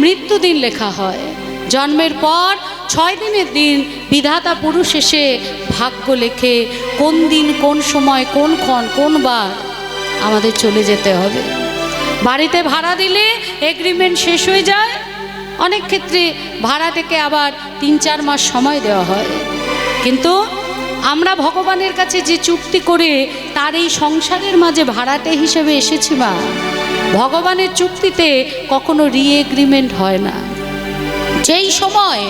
মৃত্যুদিন লেখা হয়। জন্মের পর 6 দিনের দিন বিধাতা পুরুষ এসে ভাগ্য লেখে কোন দিন, কোন সময়, কোন ক্ষণ, কোন বার আমাদের চলে যেতে হবে। বাড়িতে ভাড়া দিলে এগ্রিমেন্ট শেষ হয়ে যায়, অনেক ক্ষেত্রে ভাড়া থেকে আবার 3-4 মাস সময় দেওয়া হয়। কিন্তু আমরা ভগবানের কাছে যে চুক্তি করে তার এই সংসারের মাঝে ভাড়াটে হিসেবে এসেছি, মা, ভগবানের চুক্তিতে কখনো রিএগ্রিমেন্ট হয় না। যেই সময়,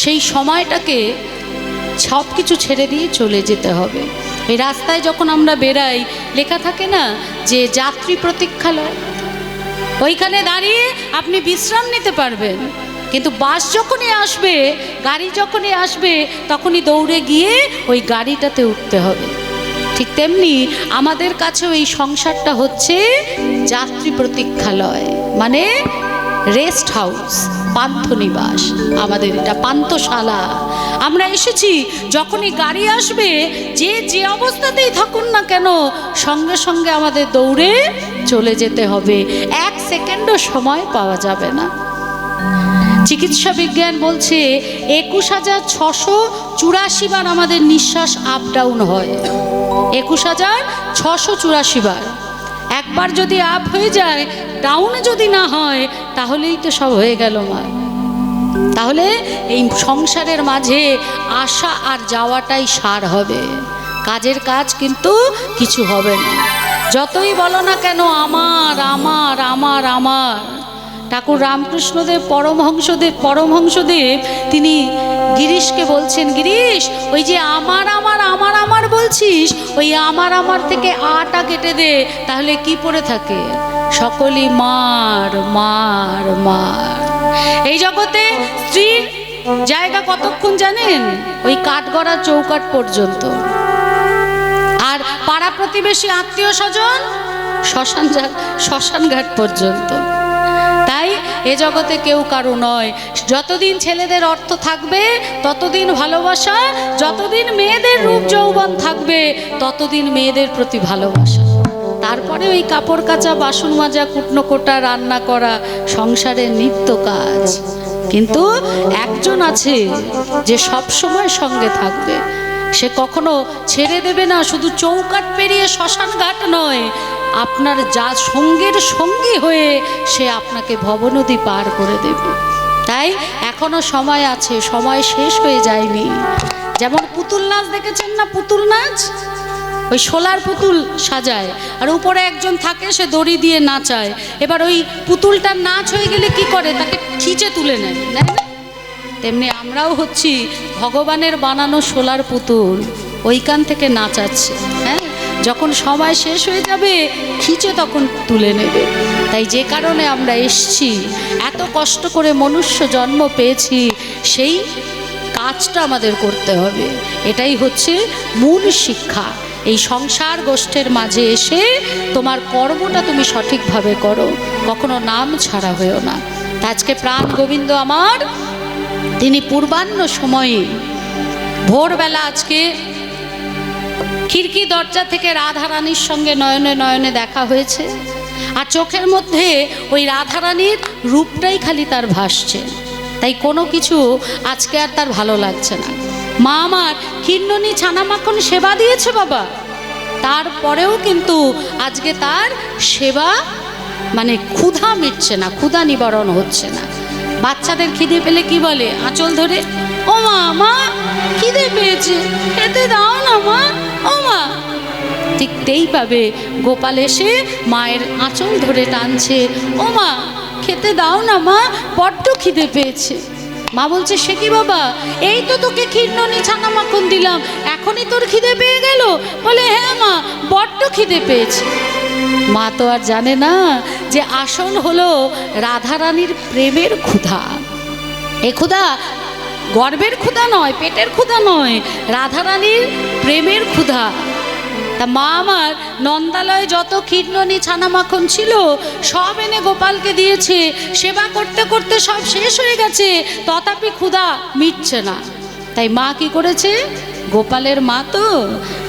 সেই সময়টাকে সব কিছু ছেড়ে দিয়ে চলে যেতে হবে। এই রাস্তায় যখন আমরা বেরাই, লেখা থাকে না যে যাত্রী প্রতীক্ষালয়, ওইখানে দাঁড়িয়ে আপনি বিশ্রাম নিতে পারবেন, কিন্তু বাস যখনই আসবে, গাড়ি যখনই আসবে, তখনই দৌড়ে গিয়ে ওই গাড়িটাতে উঠতে হবে। ঠিক তেমনি আমাদের কাছেও এই সংসারটা হচ্ছে যাত্রী প্রতীক্ষালয়, মানে রেস্ট হাউস, পান্থনিবাস। আমাদের এটা পান্থশালা। আমরা এসেছি, যখনই গাড়ি আসবে, যে অবস্থাতেই থাকুন না কেন, সঙ্গে সঙ্গে আমাদের দৌড়ে চলে যেতে হবে। 1 সেকেন্ডও সময় পাওয়া যাবে না। চিকিৎসা বিজ্ঞান বলছে 21,684 বার আমাদের নিঃশ্বাস আপ ডাউন হয়। 21,684 বার। একবার যদি আপ হয়ে যায়, ডাউনে যদি না হয়, তাহলেই তো সব হয়ে গেল, মা। তাহলে এই সংসারের মাঝে আসা আর যাওয়াটাই সার হবে, কাজের কাজ কিন্তু কিছু হবে না। যতই বলো না কেন আমার আমার আমার আমার, ঠাকুর রামকৃষ্ণদেব পরমহংসদেব তিনি গিরিশকে বলছেন, গিরিশ, ওই যে আমার আমার আমার আমার বলছিস, ওই আমার আমার থেকে আটা কেটে দে, তাহলে কি পড়ে থাকে? সকলই মার মার মার। এই জগতে স্ত্রীর জায়গা কতক্ষণ জানেন? ওই কাঠগড়া চৌকাঠ পর্যন্ত। আর পাড়া প্রতিবেশী, আত্মীয় স্বজন শ্মশান ঘাট পর্যন্ত। তাই এ জগতে কেউ কারো নয়। যতদিন ছেলেদের অর্থ থাকবে ততদিন ভালোবাসা, যতদিন মেয়েদের রূপ যৌবন থাকবে ততদিন মেয়েদের প্রতি ভালোবাসা। তারপরে ওই কাপড় কাচা, বাসন মাজা, কুটনো কোটা, রান্না করা সংসারের নিত্য কাজ। কিন্তু একজন আছে যে সব সময় সঙ্গে থাকবে, সে কখনো ছেড়ে দেবে না। শুধু চৌকাঠ পেরিয়ে শ্মশান ঘাট নয়, আপনার যা সঙ্গের সঙ্গী হয়ে সে আপনাকে ভবনদী পার করে দেবে। তাই এখনো সময় আছে, সময় শেষ হয়ে যায়নি। যেমন পুতুল নাচ দেখেছেন না? পুতুল নাচ, ওই শোলার পুতুল সাজায় আর উপরে একজন থাকে, সে দড়ি দিয়ে নাচায়। এবার ওই পুতুলটার নাচ হয়ে গেলে কি করে? তাকে খিচে তুলে নেয়, না? তেমনি আমরাও হচ্ছি ভগবানের বানানো শোলার পুতুল, ওইখান থেকে নাচাচ্ছে। হ্যাঁ, যখন সময় শেষ হয়ে যাবে, খিচে তখন তুলে নেবে। তাই যে কারণে আমরা এসছি, এত কষ্ট করে মনুষ্য জন্ম পেয়েছি, সেই কাজটা আমাদের করতে হবে। এটাই হচ্ছে মূল শিক্ষা। এই সংসার গোষ্ঠীর মাঝে এসে তোমার কর্মটা তুমি সঠিকভাবে করো, কখনো নাম ছাড়া হয়েও না। আজকে প্রাণ গোবিন্দ আমার, তিনি পূর্বাহ্ন সময়ে ভোরবেলা আজকে খিড়কি দরজা থেকে রাধারানীর সঙ্গে নয়নে নয়নে দেখা হয়েছে। আর চোখের মধ্যে ওই রাধারানীর রূপটাই খালি তার ভাসছে। তাই কোনো কিছু আজকে আর তার ভালো লাগছে না। মা আমার কিন্ননি ছানা মাখন সেবা দিয়েছে বাবা, তারপরেও কিন্তু আজকে তার সেবা মানে ক্ষুধা মিটছে না, ক্ষুধা নিবারণ হচ্ছে না। বাচ্চাদের খিদে পেলে কি বলে? আঁচল ধরে, ও মা, মা খিদে পেয়েছে, খেতে দাও না মা, ও মা। ঠিক তেইভাবে গোপাল এসে মায়ের আঁচল ধরে টানছে, ও মা খেতে দাও না মা, বড্ড খিদে পেয়েছে। মা বলছে, সে কি বাবা, এই তো তোকে ক্ষীরননি ছানা মাখন দিলাম, এখনই তোর খিদে পেয়ে গেল? বলে, হ্যাঁ মা, বড্ড খিদে পেয়েছে। মা তো আর জানে না যে আসল হলো রাধারানীর প্রেমের ক্ষুধা। এ ক্ষুধা গর্বের ক্ষুধা নয়, পেটের ক্ষুধা নয়, রাধারানীর প্রেমের ক্ষুধা। তা মা আমার নন্দালয়ে যত ক্ষীরননি ছানা মাখন ছিল সব এনে গোপালকে দিয়েছে। সেবা করতে করতে সব শেষ হয়ে গেছে, তথাপি ক্ষুধা মিটছে না। তাই মা কি করেছে? গোপালের মা তো,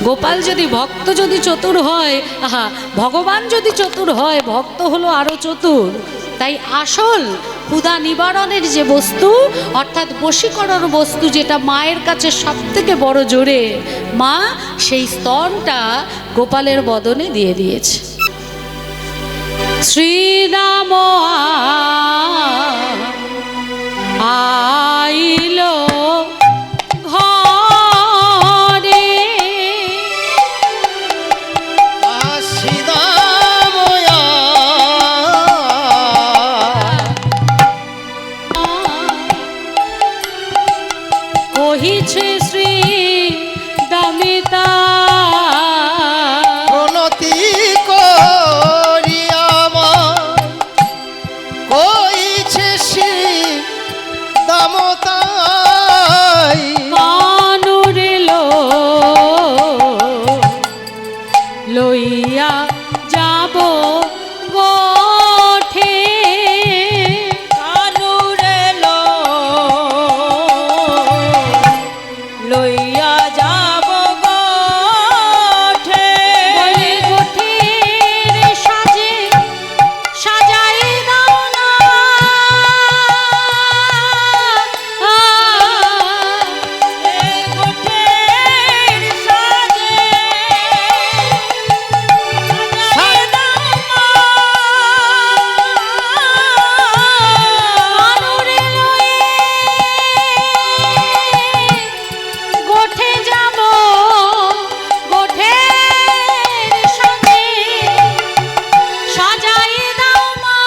গোপাল যদি ভক্ত যদি চতুর হয়, ভগবান যদি চতুর হয়, ভক্ত হলো আরো চতুর। তাই আসল ক্ষুধা নিবারণের যে বস্তু অর্থাৎ বশীকরণ বস্তু, যেটা মায়ের কাছে সব থেকে বড় জোরে, মা সেই স্তনটা গোপালের বদনে দিয়ে দিয়েছে। শ্রীরাম আইলো ঘরে, কহিছে শ্রী দামিতা প্রণতি করিয়া কইছে শ্রী দামতাই কানুরে লইয়া যাব গোঠে, কানুরে লইয়া যাব গোঠে, বলে গোঠের সাজে সাজাই দাও না, গোঠের সাজে সাজাই দাও না, কানুরে লয়ে গোঠে যাব, গোঠের সাজে সাজাই দাও মা,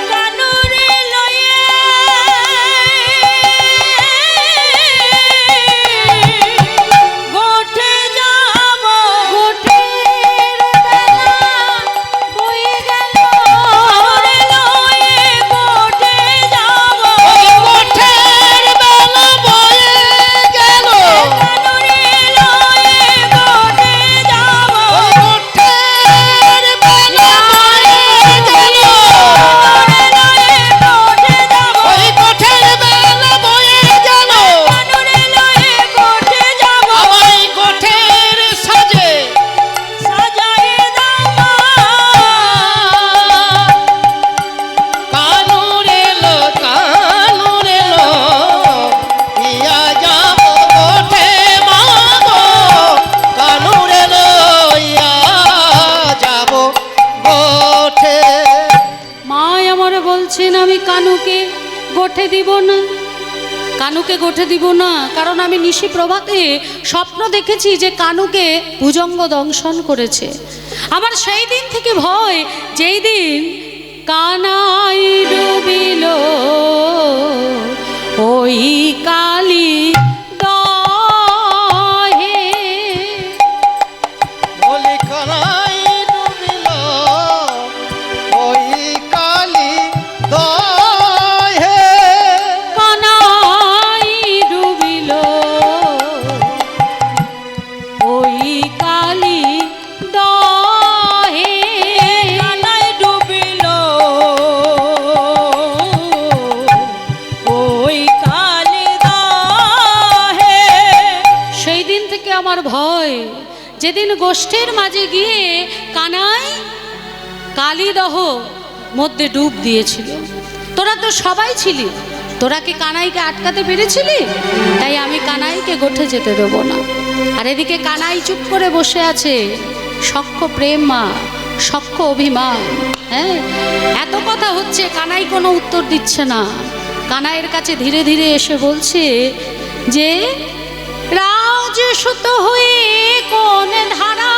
কানুরে লয়ে গোঠে যাব, গোঠের বেলা বয়ে গেল, লয়ে গোঠে যাব, গোঠের বেলা বয়ে গেল, কানুরে লয়ে গোঠে যাব, গোঠের বেলা বয়ে গেল, ওই গোঠের বেলা বয়ে গেল, কানুরে লয়ে গোঠে যাব, ওই গোঠের সাজে সাজাই দাও মা, কানুরে ইয়া যাব গোঠে মাগো, কানুরে ইয়া যাব গোঠে। মাই আমার বলছেন আমি কানুকে গোঠে দিব না, কানুকে গোঠে দিব না, কারণ আমি নিশি প্রভাতে স্বপ্ন দেখেছি যে কানুকে ভুজঙ্গ দংশন করেছে। আমার সেই দিন থেকে ভয়, যেই দিন কানাই ডুবিল ওই কালী দহে, বলি কানাই ডুবিল ওই কালী দহে, কানাই ডুবিল ওই কালী দহে, কানাই ডুবিল ওই কালী দহে। সেই দিন থেকে আমার ভয়, যেদিন গোষ্ঠীর মাঝে গিয়ে কানাই কালীদহ মধ্যে ডুব দিয়েছিল। তোরা তো সবাই ছিলি, তোরা কি কানাইকে আটকাতে পেরেছিলি? তাই আমি কানাইকে গোঠে যেতে দেবো না। আর এদিকে কানাই চুপ করে বসে আছে, সখ্য প্রেম মা, সখ্য অভিমান। হ্যাঁ, এত কথা হচ্ছে, কানাই কোনো উত্তর দিচ্ছে না। কানাইয়ের কাছে ধীরে ধীরে এসে বলছে যে রাজসুত হয়ে কোন ধারা,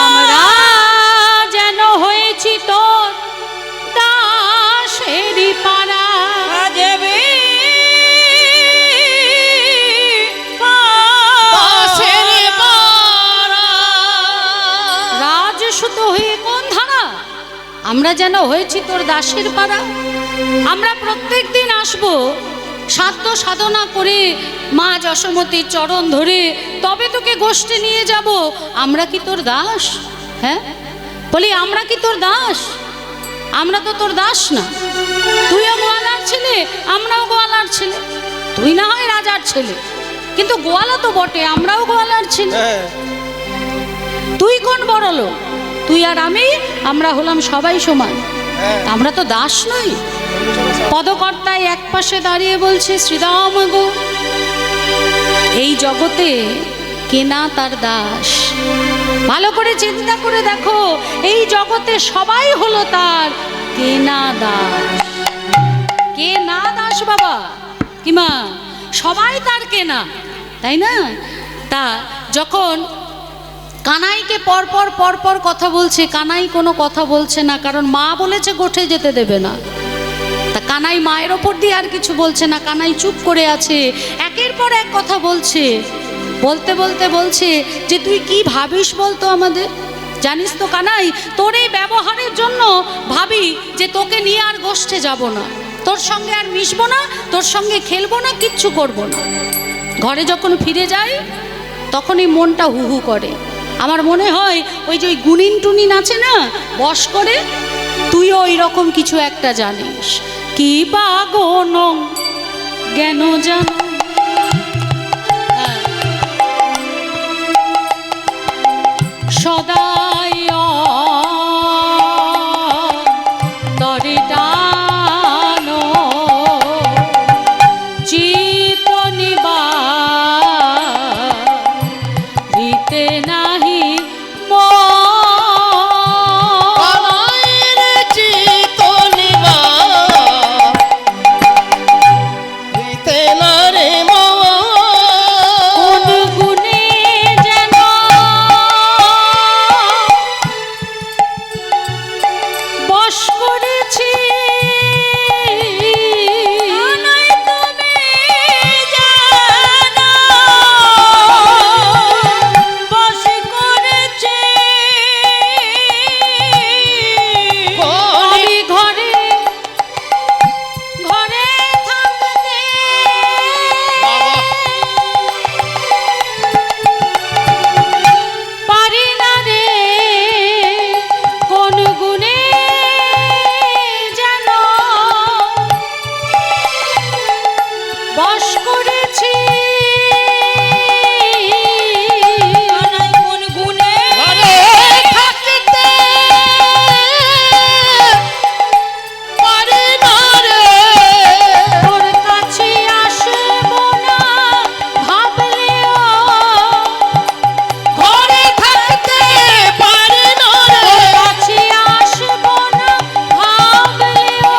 আমরা যেন হয়েছি তোর দাসেরই পাড়া, দাসের পাড়া। রাজসুত হয়ে কোন ধারা, আমরা যেন হয়েছি তোর দাসের পাড়া। আমরা প্রত্যেক দিন আসবো সাধ্য সাধনা করে মা যশোমতীর চরণ ধরে, তবে তোকে গোষ্ঠে নিয়ে যাব। আমরা কি তোর দাস? হ্যাঁ বলি, আমরা কি তোর দাস? আমরা তো তোর দাস না। তুইও গোয়ালার ছেলে, আমরাও গোয়ালার ছেলে। তুই না হয় রাজার ছেলে, কিন্তু গোয়ালা তো বটে, আমরাও গোয়ালার ছিল। হ্যাঁ তুই কোন বড় লোক? তুই আর আমরা হলাম সবাই সমান। হ্যাঁ আমরা তো দাস নই। পদকর্তায় এক পাশে দাঁড়িয়ে বলছে, শ্রীরাম গো, এই জগতে কেনা তার দাস। ভালো করে চিন্তা করে দেখো, এই জগতে সবাই হলো তার কেনা দাস। কেনা দাস বাবা, কিমা সবাই তার কেনা, তাই না? তা যখন কানাইকে পরপর কথা বলছে, কানাই কোনো কথা বলছে না, কারণ মা বলেছে গোঠে যেতে দেবে না। তা কানাই মায়ের ওপর দিয়ে আর কিছু বলছে না, কানাই চুপ করে আছে। একের পর এক কথা বলছে, বলতে বলতে বলছে যে তুই কি ভাবিস বলতো আমাদের? জানিস তো কানাই, তোর এই ব্যবহারের জন্য ভাবি যে তোকে নিয়ে আর গোষ্ঠে যাব না, তোর সঙ্গে আর মিশবো না, তোর সঙ্গে খেলবো না, কিচ্ছু করব না। ঘরে যখন ফিরে যাই তখনই মনটা হু হু করে। আমার মনে হয় ওই যে ওই গুনিন টুনিন আছে না, বশ করে, তুইও ওই রকম কিছু একটা জানিস। কি বা গণ জ্ঞান জানো, সদাই তরে ডানো চিত নিবারিতে নাহি কানাইয়ের চিত্ত নিবারিতে না রে মন। কোন গুণে যেন বশ করেছি, আমি ঘরে ঘরে থাকতে পারি না রে, কোন গুণে যেন বশ করেছি। কোন গুণে ঘরে থাকিতে পারি না রে। তোর কাছে আসবো না ভাবলেও, ঘরে থাকতে পারি না রে। তোর কাছে আসবো না ভাবলেও,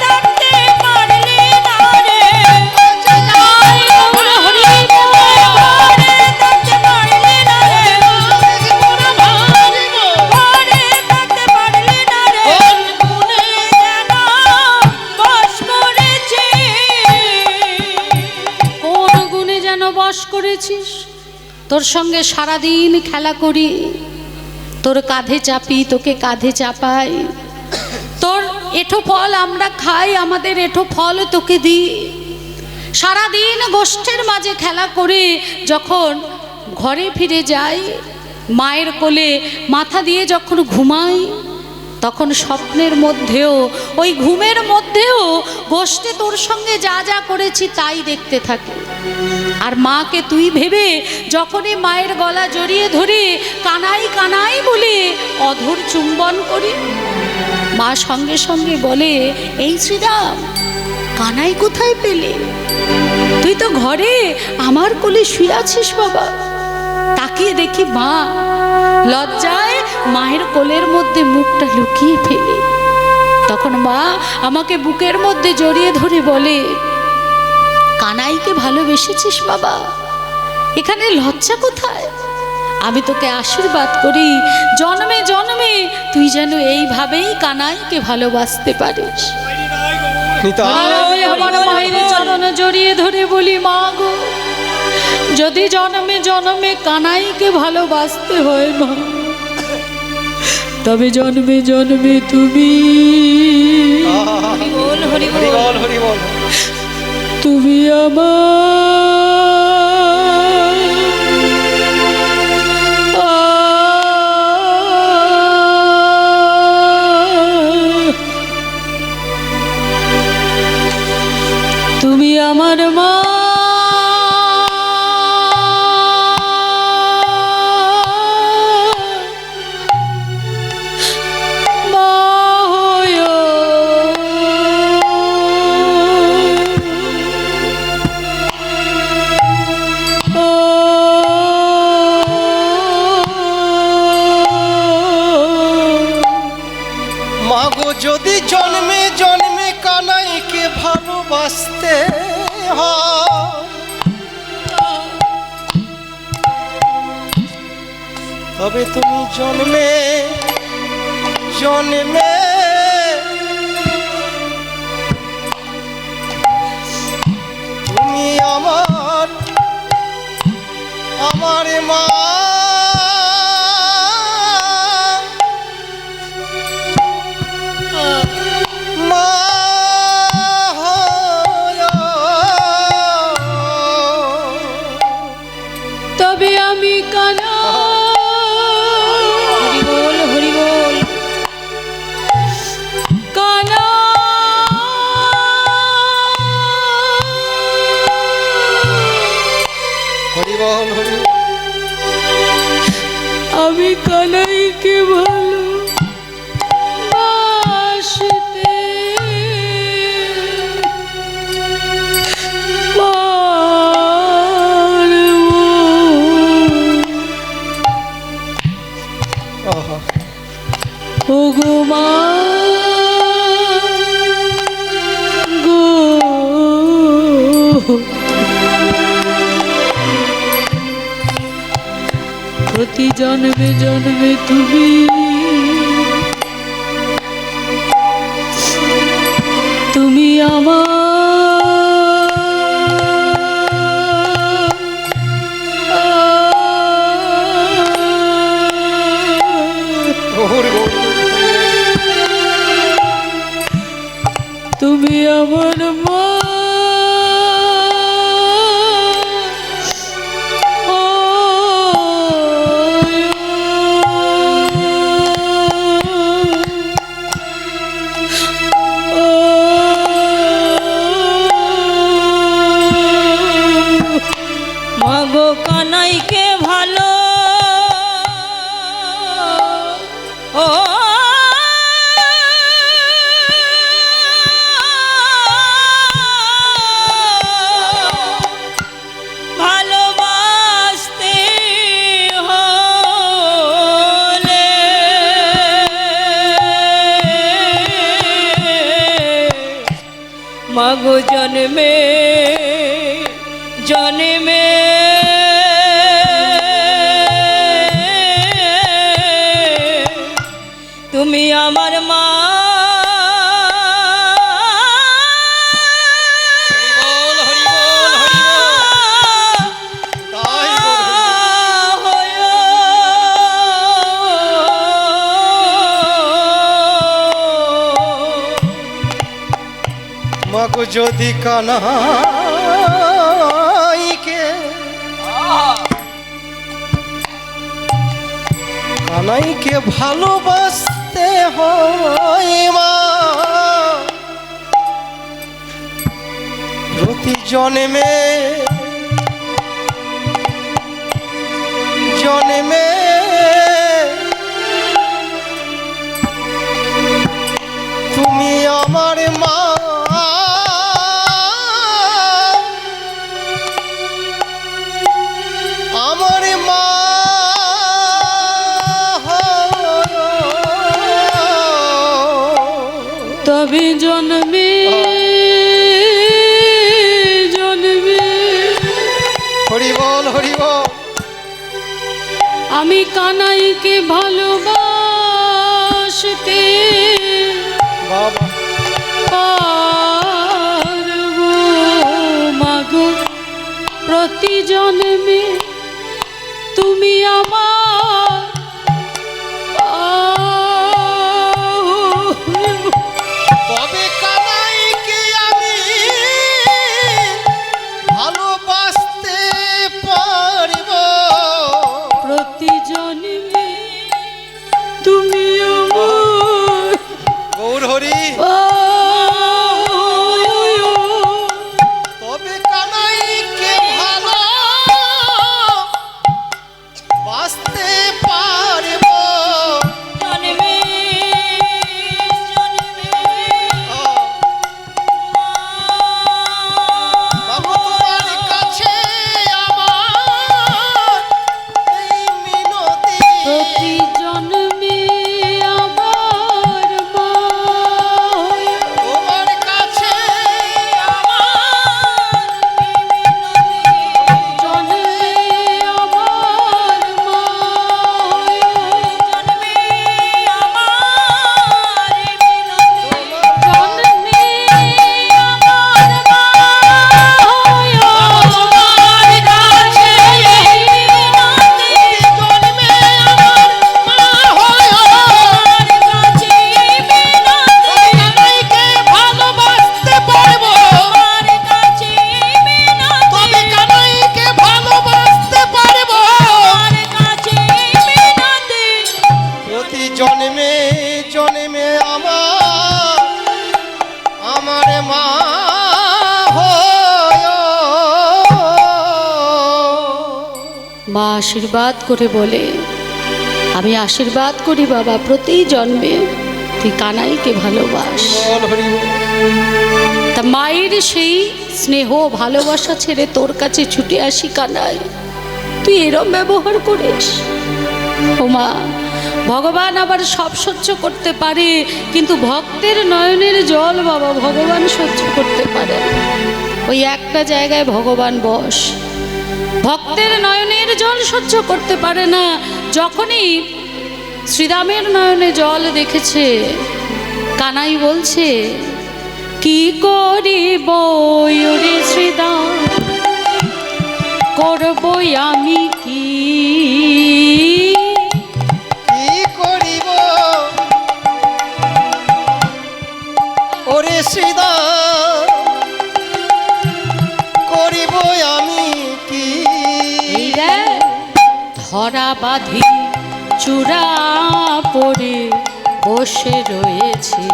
থাকতে পারলে না রে। জয় গৌর হরি বল, থাকতে পারলে না রে। জীবন ভারিব ঘরে থাকতে পারলে না রে, কোন গুণে যেন বশ করেছি। কোন গুণে যেন বশ করেছিস? তোর সঙ্গে সারাদিন খেলা করি, তোর কাঁধে চাপি, তোকে কাঁধে চাপাই, তোর এঁঠো ফল আমরা খাই, আমাদের এঁঠো ফল তোকে দিই। সারাদিন গোষ্ঠের মাঝে খেলা করে যখন ঘরে ফিরে যাই, মায়ের কোলে মাথা দিয়ে যখন ঘুমাই, তখন স্বপ্নের মধ্যেও, ওই ঘুমের মধ্যেও গোষ্ঠে তোর সঙ্গে যা যা করেছি তাই দেখতে থাকে। আর মাকে তুই ভেবে যখনই মায়ের গলা জড়িয়ে ধরে কানাই কানাই বলে অধর চুম্বন করি, মা সঙ্গে সঙ্গে বলে, এই শ্রীরাম, কানাই কোথায় পেলে? তুই তো ঘরে আমার কোলে শুয়ে আছিস বাবা। তাকিয়ে দেখি মা লজ্জায় মায়ের কোলের মধ্যে মুখটা লুকিয়ে ফেলে। তখন মা আমাকে বুকের মধ্যে জড়িয়ে ধরে বলে, কানাইকে ভালোবেসেছিস বাবা, এখানে লজ্জা কোথায়? আমি তোকে আশীর্বাদ করি, জন্মে জন্মে তুই যেন এইভাবেই কানাইকে ভালোবাসতে পারিস। আমার মায়ের চরণ জড়িয়ে ধরে বলি, মা গো, যদি জন্মে জন্মে কানাইকে ভালোবাসতে হয় মা, তবে জন্মে জন্মে তুমি হরি বল হরি বল। তুমি তুমি আমার মা। তবে তুমি জন্মে জন্মে তুমি আমার আমার মা মা তবে আমি কানা হরি বল হরি বল কানা হরি বল হরি আমি কানাইকে ভালো বাসতে আহা ও গো মা গো প্রতি জন্মে জন্মে তুমি হরি বল তুমি আমার মা মাগো কানাইকে ভালো ও ভালোবাসতে হলে মাগো জন্মে জন্মে তুমি আমার মা হরি বল হরি বল তাই মাগো যদি কানাইকে কানাইকে ভালোবাসতে হয় মা প্রতি জন্মে জন্মে তুমি আমার মা আমার মা তবে জন্মে জন্মে হরি বল হরি বল আমি কানাইকে ভালোবাসতে বাবা পারবো মাগো প্রতি জন্মে তুমি আমার তবে কানাইকে আমি ভালোবাসতে পারব প্রতি জন্মে তুমি আমার গৌর হরি তবে কানাইকে ভালো মা আশীর্বাদ করে বলে, আমি আশীর্বাদ করি বাবা, প্রতি জন্মে তুই কানাইকে ভালোবাস। বল হরি বল। তা মায়ের সেই স্নেহ ভালোবাসা ছেড়ে তোর কাছে ছুটে আসি কানাই, তুই এরম ব্যবহার করিস? ও মা, ভগবান আবার সব সহ্য করতে পারে, কিন্তু ভক্তের নয়নের জল বাবা ভগবান সহ্য করতে পারে না। ওই একটা জায়গায় ভগবান বশ, ভক্তের নয়নের জল সহ্য করতে পারে না। যখনই শ্রীরামের নয়নে জল দেখেছে, কানাই বলছে, কি করিব ওরে শ্রীরাম, করবই আমি কি? কি করিব ওরে শ্রীদাম, করিব আমি কি? এই রে ধরা বাঁধি চূড়া পড়ে বসে রয়েছে,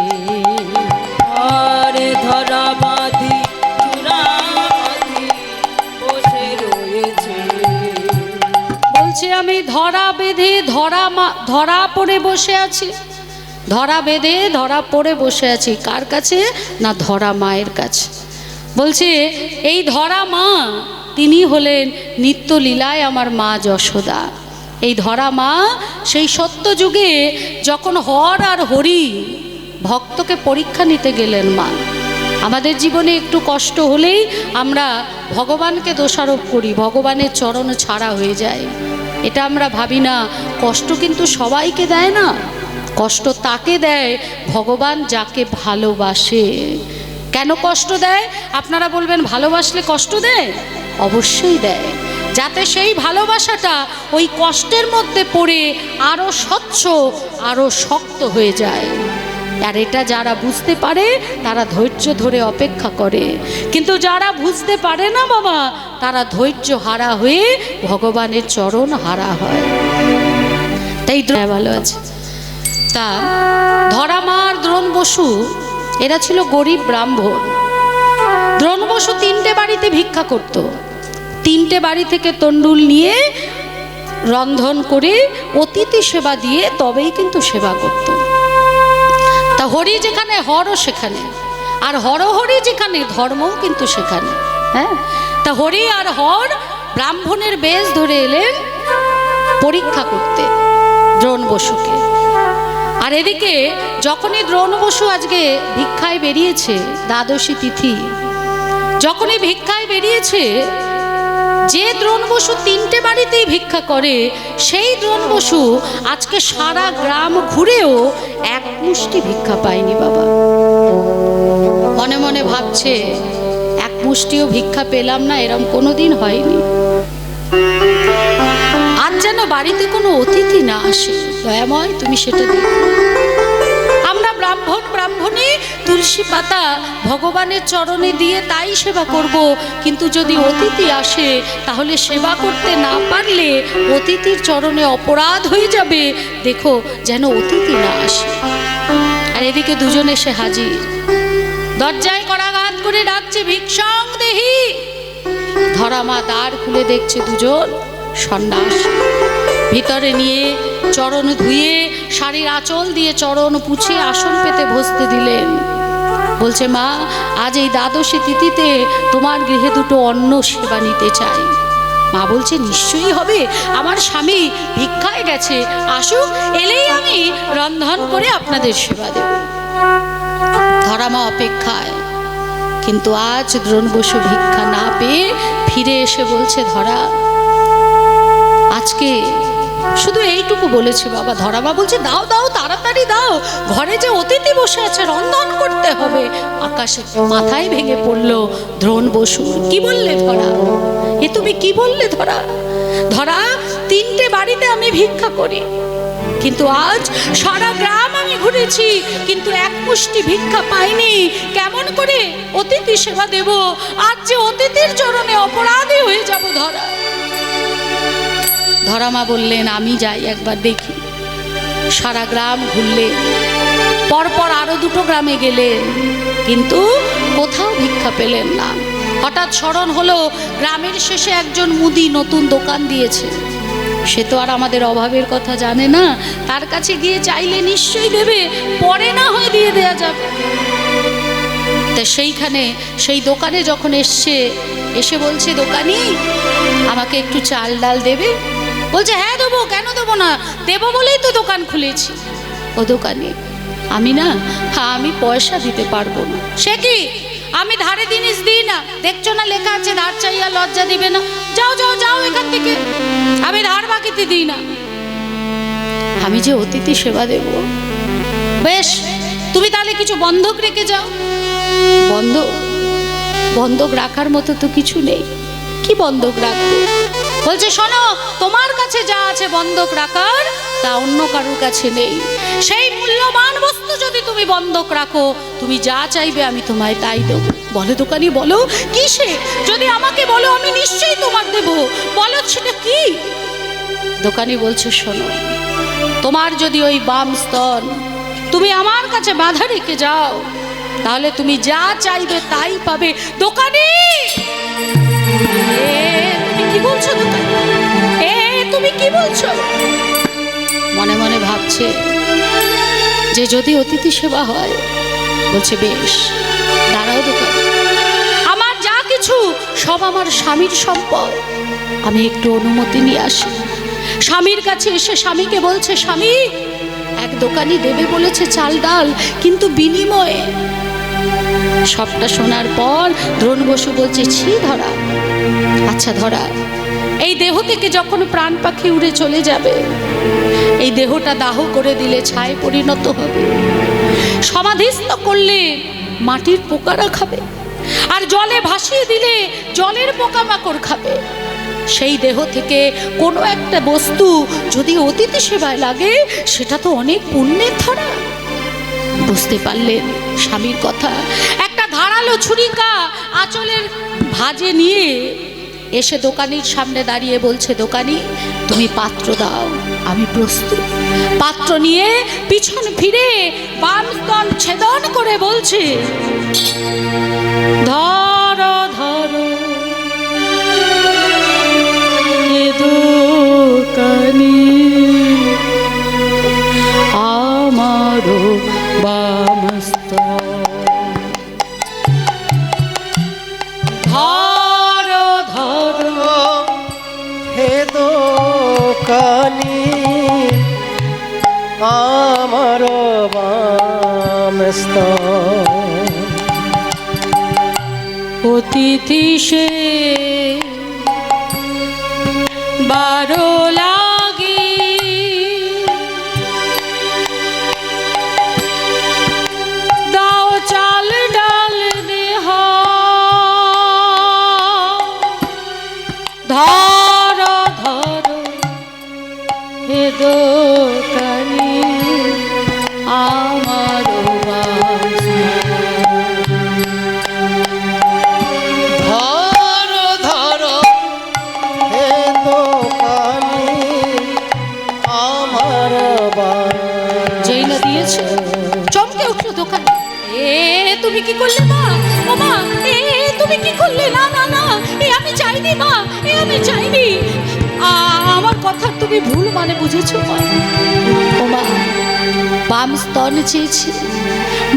আরে ধরা বাঁধি চূড়া বাঁধি বসে রয়েছে। বলছে আমি ধরা বেঁধে ধরা পড়ে বসে আছি, ধরা বেঁধে ধরা পড়ে বসে আছি। কার কাছে? না ধরা মায়ের কাছে। বলছে এই ধরা মা, তিনি হলেন নিত্য লীলায় আমার মা যশোদা। এই ধরা মা সেই সত্য যুগে যখন হর আর হরি ভক্তকে পরীক্ষা নিতে গেলেন মা। আমাদের জীবনে একটু কষ্ট হলেই আমরা ভগবানকে দোষারোপ করি, ভগবানের চরণ ছাড়া হয়ে যায়। এটা আমরা ভাবি না, কষ্ট কিন্তু সবাইকে দেয় না, কষ্ট তাকে দেয় ভগবান যাকে ভালোবাসে। কেন কষ্ট দেয়? আপনারা বলবেন ভালোবাসলে কষ্ট দেয়? অবশ্যই দেয়, যাতে সেই ভালোবাসাটা ওই কষ্টের মধ্যে পড়ে আরও স্বচ্ছ, আরও শক্ত হয়ে যায়। আর এটা যারা বুঝতে পারে তারা ধৈর্য ধরে অপেক্ষা করে, কিন্তু যারা বুঝতে পারে না বাবা, তারা ধৈর্য হারা হয়ে ভগবানের চরণ হারা হয়। তাই ভালো আছে। তা ধরা মার দ্রোণ বসু এরা ছিল গরিব ব্রাহ্মণ। দ্রোণ বসু 3টে বাড়িতে ভিক্ষা করত, 3টে বাড়ি থেকে তণ্ডুল নিয়ে রন্ধন করে অতিথি সেবা দিয়ে তবেই কিন্তু সেবা করত। তা হরি যেখানে হরও সেখানে, আর হরি যেখানে ধর্মও কিন্তু সেখানে। হ্যাঁ, তা হরি আর হর ব্রাহ্মণের বেশ ধরে এলেন পরীক্ষা করতে দ্রোণ বসুকে। আর এদিকে যখনই দ্রোণ বসু আজকে ভিক্ষায় বেরিয়েছে, দ্বাদশী তিথি যখনই ভিক্ষায় বেরিয়েছে, যে দ্রোণ বসু 3টে বাড়িতেই ভিক্ষা করে, সেই দ্রোণ বসু আজকে সারা গ্রাম ঘুরেও এক মুষ্টি ভিক্ষা পায়নি বাবা। মনে মনে ভাবছে, এক মুষ্টিও ভিক্ষা পেলাম না, এরম কোনোদিন হয়নি। আজ যেন বাড়িতে কোনো অতিথি না আসে, দয়াময় তুমি সেটা দেখো। আমরা ব্রাহ্মণী তুলসী পাতা ভগবানের চরণে দিয়ে তাই সেবা করব, কিন্তু যদি অতিথি আসে তাহলে সেবা করতে না পারলে অতিথির চরণে অপরাধ হয়ে যাবে, দেখো যেন অতিথি না আসে। আর এদিকে দুজন এসে হাজির, দরজায় করাঘাত করে ডাকছে, ভিক্ষাং দেহি। ধরা মা দ্বার খুলে দেখছে দুজন সন্ন্যাস, ভিতরে নিয়ে চরণ ধুয়ে শাড়ির আঁচল দিয়ে চরণ পুছিয়ে আসন পেতে বসতে দিলেন। বলছে মা, আজ এই দ্বাদশী তিথিতে তোমার গৃহে দুটো অন্ন সেবা নিতে চাই। মা বলছে নিশ্চয়ই হবে, আমার স্বামী ভিক্ষায় গেছে, আসুক, এলেই আমি রন্ধন করে আপনাদের সেবা দেব। ধরা মা অপেক্ষায়, কিন্তু আজ দ্রোণ বসু ভিক্ষা না পেয়ে ফিরে এসে বলছে, ধরা আজকে শুধু এইটুকু বলেছে বাবা। ধরামা বলছে দাও দাও, তাড়াতাড়ি দাও, ঘরে যে অতিথি বসে আছে রন্ধন করতে হবে। আকাশে মাথায় ভেঙে পড়লো দ্রোণ বসুর। কি বললে ধরা? এ তুমি কি বললে ধরা? ধরা 3টে বাড়িতে আমি ভিক্ষা করি, কিন্তু আজ সারা গ্রাম আমি ঘুরেছি, কিন্তু এক মুষ্টি ভিক্ষা পাইনি। কেমন করে অতিথি সেবা দেব? আজ যে অতিথির চরণে অপরাধী হয়ে যাব ধরা। ধরামা বললেন আমি যাই একবার দেখি। সারা গ্রাম ঘুরলেন, পরপর আরো 2টো গ্রামে গেলেন, কিন্তু কোথাও ভিক্ষা পেলেন না। হঠাৎ স্মরণ হলো গ্রামের শেষে একজন মুদি নতুন দোকান দিয়েছে। সে তো আর আমাদের অভাবের কথা জানে না, তার কাছে গিয়ে চাইলে নিশ্চয়ই দেবে, পরে না হয় দিয়ে দেয়া যাবে। তা সেইখানে সেই দোকানে যখন এসে বলছে, দোকানি আমাকে একটু চাল ডাল দেবে? বলছে, হ্যাঁ দেবো, কেন দেবো না, দেবো বলেই তো দোকান খুলেছি। ও দোকানি, আমি না, হ্যাঁ আমি পয়সা দিতে পারবো না। সে কি, আমি ধারে জিনিস দিই না, দেখছো না লেখা আছে ধার চাইয়া লজ্জা দিবে না। যাও যাও যাও এখান থেকে, আমি ধার বাকিতে দিই না। আমি যে অতিথি সেবা দেব। বেশ, তুমি তাহলে কিছু বন্ধক রেখে যাও। বন্ধক রাখার মতো তো কিছু নেই, কি বন্ধক রাখবো? বলছে, শোনো, তোমার কাছে যা আছে বন্ধক রাখার, তা অন্য কারোর কাছে নেই। সেই মূল্যবান বস্তু যদি তুমি বন্ধক রাখো, তুমি যা চাইবে আমি তোমায় তাই দেবো। বলে দোকানি, বলো কি সে? যদি আমাকে বলো আমি নিশ্চয়ই তোমার দেবো, বলো সেটা কি? দোকানি বলছে, শোনো, তোমার যদি ওই বাম স্তন তুমি আমার কাছে বাধা রেখে যাও, তাহলে তুমি যা চাইবে তাই পাবে। দোকানি, তুমি কি বলছো? দোকানি, তুমি কি বলছো? মনে মনে ভাবছে যে যদি অতিথি সেবা হয়। বলছে, বেশ দাঁড়াও দোকানি, আমার যা কিছু সব আমার স্বামীর সম্পদ, আমি একটু অনুমতি নিয়ে আসি। স্বামীর কাছে এসে স্বামীকে বলছে, স্বামী, এক দোকানি দেবে বলেছে চাল ডাল, কিন্তু বিনিময়ে। সবটা শোনার পর দ্রোণ বসু বলছে, ছি ধরা, আচ্ছা ধরা, এই দেহ থেকে যখন প্রাণ পাখি উড়ে চলে যাবে, এই দেহটা দাহ করে দিলে ছায় পরিণত হবে, সমাধিস্থ করলে মাটির পোকারা খাবে, আর জলে ভাসিয়ে দিলে জলের পোকামাকড় খাবে। সেই দেহ থেকে কোনো একটা বস্তু যদি অতিথি সেবায় লাগে, সেটা তো অনেক পুণ্যের ধরা। বুঝতে পারলেন স্বামীর কথা। একটা ধারালো ছুরিকা আঁচলের ভাঁজে নিয়ে এসে দোকানির সামনে দাঁড়িয়ে বলছে, দোকানি তুমি পাত্র দাও, আমি প্রস্তুত। পাত্র নিয়ে পিছন ফিরে বাম স্তন ছেদন করে বলছে, ধরো ধরো দোকানি আমারও বাম স্তন, ধরো ধরো হে দোকানি আমার বাম স্তন। অতিথি সে বারো লাগে, দাও চাল ডাল দেহ, ধরো ধরো হে দোকানি আমার ধরো ধরো হে দোকানি আমার বাম। যেই না দিয়েছে চমকে উঠলো দোকান। তুমি কি করলে মা? ও মা, তুমি কি করলে? না না না, আমি চাইনি মা, আমি চাইনি। আমার কথা তুমি ভুল মানে বুঝেছো মা। ও মা, বাম স্তন চেয়েছি।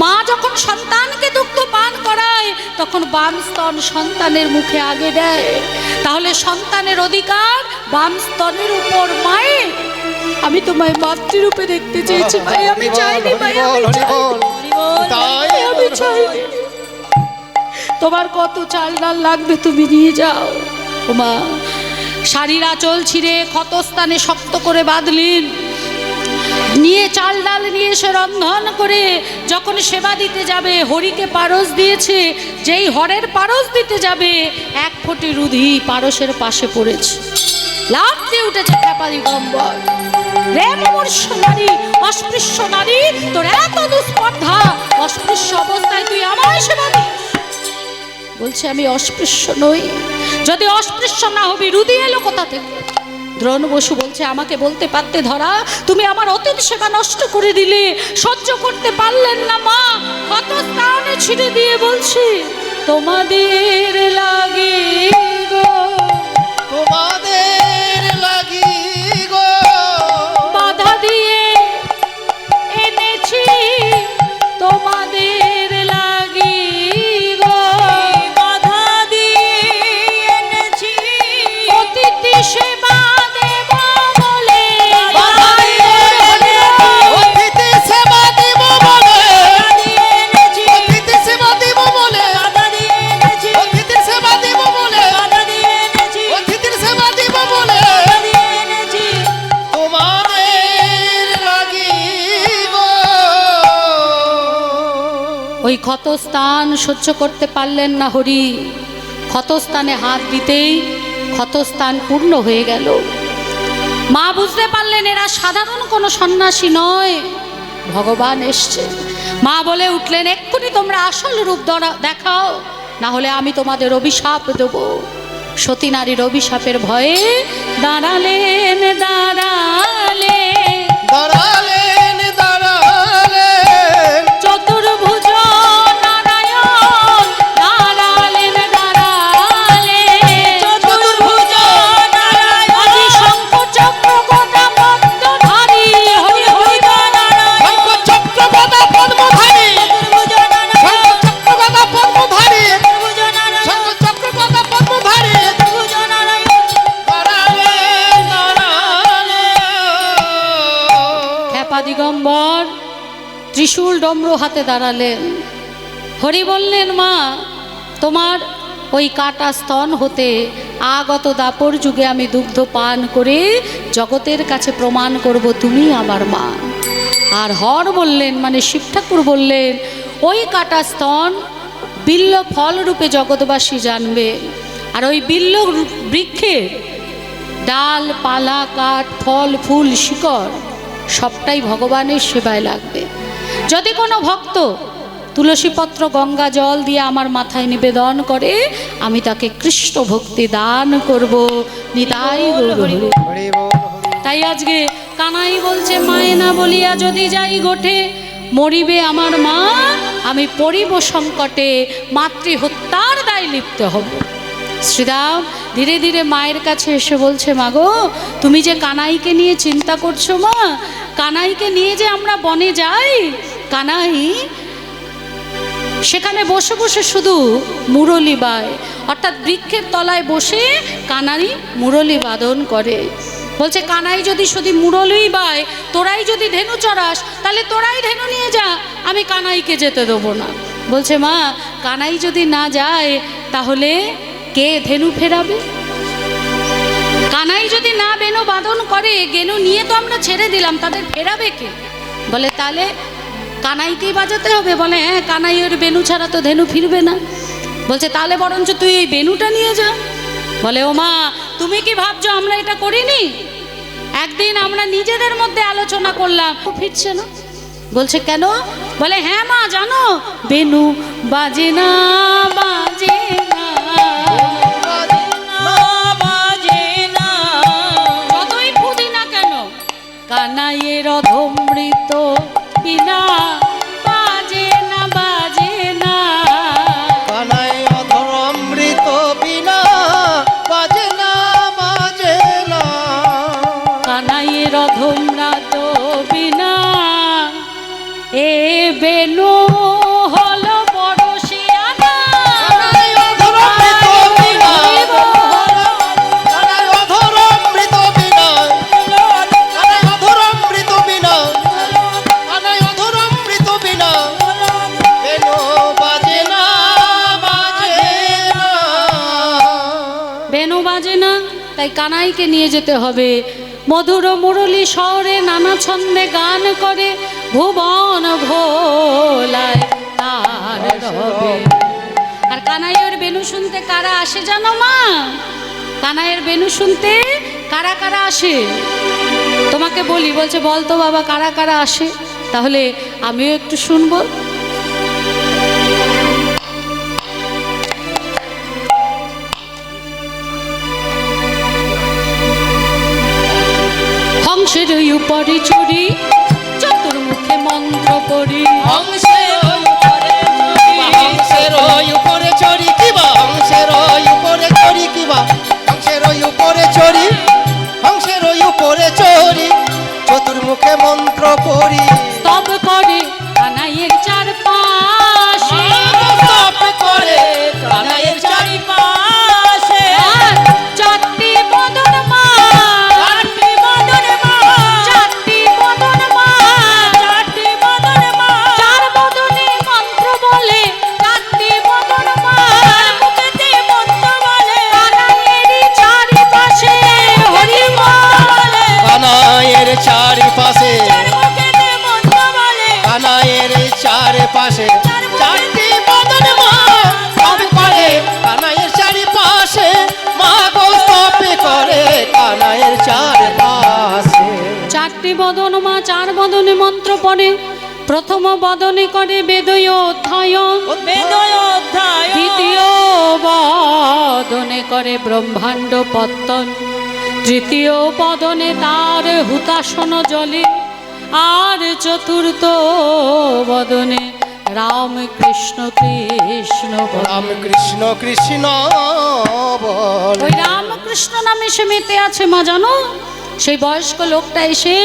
মা যখন সন্তানকে দুগ্ধ পান করায়, তখন বাম স্তন সন্তানের মুখে আগে দেয়। তাহলে সন্তানের অধিকার বাম স্তনের উপর মায়ের। আমি তোমায় মাতৃরূপে দেখতে চেয়েছি ভাই, আমি চাইনি ভাই, আমি চাইনি। তোমার কত চাল ডাল লাগবে তুমি নিয়ে যাও। ও মা, শাড়ির আঁচল ছিঁড়ে ক্ষতস্থানে শক্ত করে বাঁধলেন, নিয়ে চাল ডাল নিয়ে এসে রন্ধন করে যখন সেবা দিতে যাবে, হরিকে পারস দিয়েছে, যেই হরের পারস দিতে যাবে, এক ফোঁটি রুধি পারসের পাশে পড়েছে। লাফ দিয়ে উঠেছে খেপা দিগম্বর। রে মুমূর্ষ নারী, অস্পৃশ্য নারী, তোর এত দুস্পর্ধা, অস্পৃশ্য অবস্থায় তুই আমায় সেবা দিস? বলছে, আমি অস্পৃশ্য নই। যদি অস্পৃশ্য না হবি, রুধি এলো কোথা থেকে? দ্রোণ বসু বলছে, আমাকে বলতে পারতে ধরা, তুমি আমার অতীত সেবা নষ্ট করে দিলে। সহ্য করতে পারলেন না মা, কত স্থানে ছিঁড়ে দিয়ে বলছে, তোমাদের লাগি গো, তোমাদের লাগি গো, বাধা দিয়ে এনেছি তোমাদের লাগি গো, বাধা দিয়ে এনেছি অতিথি সেবা দেব বলে, বাধা দিয়ে অতিথি সেবা দিব বলে, এনেছি অতিথি সেবা দিব বলে, বাধা দিয়ে এনেছি অতিথির সেবা দিব বলে, বাধা দিয়ে এনেছি অতিথির সেবা দিব বলে, বাধা দিয়ে এনেছি তোমাদের লাগি গো। ওই ক্ষতস্থান সহ্য করতে পারলেন না হরি। ক্ষতস্থানে হাত দিতেই ক্ষতস্থান পূর্ণ হয়ে গেল। মা বুঝতে পারলেন এরা সাধারণ কোনো সন্ন্যাসী নয়, ভগবান এসছে। মা বলে উঠলেন, এক্ষুনি তোমরা আসল রূপ দেখাও, না হলে আমি তোমাদের অভিশাপ দেব। সতী নারীর অভিশাপের ভয়ে দাঁড়ালেন দাঁড়ালেন দাঁড়ালেন দাঁড়ালেন, চতুর্ভুজ নারায়ণ দাঁড়ালেন দাঁড়ালেন, চতুর্ভুজ নারায়ণ আজি শঙ্খ চক্র গদা পদ্মধারী, হরি হরি শঙ্খ চক্র গদা পদ্মধারী, চতুর্ভুজ শঙ্খ চক্র গদা পদ্মধারী, চতুর্ভুজ নারায়ণ শঙ্খ চক্র গদা পদ্মধারী, চতুর্ভুজ নারায়ণ দাঁড়ালেন দাঁড়ালেন। খ্যাপা দিগম্বর ত্রিশূল ডমরু হাতে দাঁড়ালেন। হরি বললেন, মা তোমার ওই কাটা স্তন হতে আগত দাপর যুগে আমি দুগ্ধ পান করে জগতের কাছে প্রমাণ করব তুমি আমার মা। আর হর বললেন, মানে শিব ঠাকুর বললেন, ওই কাটা স্তন বিল্ল ফল রূপে জগৎবাসী জানবে। আর ওই বিল্ল বৃক্ষের ডাল পালা কাঠ ফল ফুল শিকড় সবটাই ভগবানের সেবায় লাগবে। যদি কোনো ভক্ত তুলসীপত্র গঙ্গা জল দিয়ে আমার মাথায় নিবেদন করে, আমি তাকে কৃষ্ণ ভক্তি দান করব। নিতাই গৌর হরি। হরি বল হরি। তাই আজকে কানাই বলছে, মায়ে না বলিয়া যদি যাই গোঠে, মরিবে আমার মা, আমি পড়িব সংকটে, মাতৃহত্যার দায় লিপ্ত হব। শ্রীরাম ধীরে ধীরে মায়ের কাছে এসে বলছে, মা গো তুমি যে কানাইকে নিয়ে চিন্তা করছো মা, কানাইকে নিয়ে যে আমরা বনে যাই, কানাই সেখানে বসে বসে শুধু মুরলি বায়, অর্থাৎ বৃক্ষের তলায় বসে কানাই মুরলি বাদন করে। বলছে, কানাই যদি শুধু মুরলি বায়, তোরাই যদি ধেনু চড়াস, তাহলে তোরাই ধেনু নিয়ে যা, আমি কানাইকে যেতে দেবো না। বলছে, মা কানাই যদি না যায় তাহলে কে ধেনু ফেরাবে? কানাই যদি না বেনু বাদন করে, গেনু নিয়ে তো আমরা ছেড়ে দিলাম, তাদের ফেরাবে কে? বলে, তাহলে কানাইকেই বাজাতে হবে। বলে, হ্যাঁ কানাই ওর বেনু ছাড়া তো ধেনু ফিরবে না। বলছে, তাহলে বরঞ্চ তুই এই বেনুটা নিয়ে যা। বলে, ও মা তুমি কি ভাবছো আমরা এটা করিনি? একদিন আমরা নিজেদের মধ্যে আলোচনা করলাম, ফিরছে না। বলছে, কেন? বলে, হ্যাঁ মা জানো, বেনু বাজে না বাজে না, বাজে না যতই ফুদি না কেন, কানাইয়ের অধমৃত বিনা বাজে না বাজে না। কানাই অধর অমৃত বিনা বাজে না বাজে না, কানাইয়ের অধমৃত বিনা এ বেনু হলো বড় শিয়ানা। কানাই অধর অমৃত বিনা, কানাই অধর অমৃত বিনা, কানাই অধর অমৃত বিনা, কানাই অধর অমৃত বিনা, বেনু বাজে না বাজে না। বেনু বাজে না, তাই কানাইকে নিয়ে যেতে হবে। মধুর মুরলী শহরে নানা ছন্দে গান করে, ভুবন ভোলায় তার রবে। আর কানাইয়ের বেনু শুনতে কারা আসে জানো মা? কানাইয়ের বেনু শুনতে কারা কারা আসে তোমাকে বলি। বলছে, বলতো বাবা কারা কারা আসে, তাহলে আমিও একটু শুনবো। হংসের উপরে চড়ি চতুর্মুখে মন্ত্র পড়ি, হংসের উপরে চড়ি উপরে চড়ি হংসের ওই উপরে চড়ি চতুর্মুখে মন্ত্র পড়ি স্তব করে কানাইয়ের চারপাশে তপ করে কানাইয়ের চারিপাশে আর চারটি বদন মা চারটি বদনে মা চারটি বদন মা চারটি বদনে মা চার বদনে মন্ত্র বলে চারটি বদন মা মুখেতে মন্ত্র বলে কানাইয়েরই চারিপাশে হরি বলে কানাইয়ের চারিপাশে মুখেতে মন্ত্র বলে কানাইয়ের চারিপাশে চারটি বদন মা স্তব করে কানাইয়ের চারিপাশে মা গো স্তব করে কানাইয়ের চারিপাশে চারটি বদন মা চার বদনে মন্ত্র পড়ে প্রথম বদনে করে বেদয় অধ্যায়ন বেদয় অধ্যায় দ্বিতীয় বদনে করে ব্রহ্মাণ্ড পত্তন তৃতীয় বদনে তার হুতাসন জলে আর চতুর্থ বদনে রাম কৃষ্ণ কৃষ্ণ বলে। রাম কৃষ্ণ কৃষ্ণ বলে ওই রামকৃষ্ণ নামে সে মেতে আছে মা জানো সেই বয়স্ক লোকটা এসে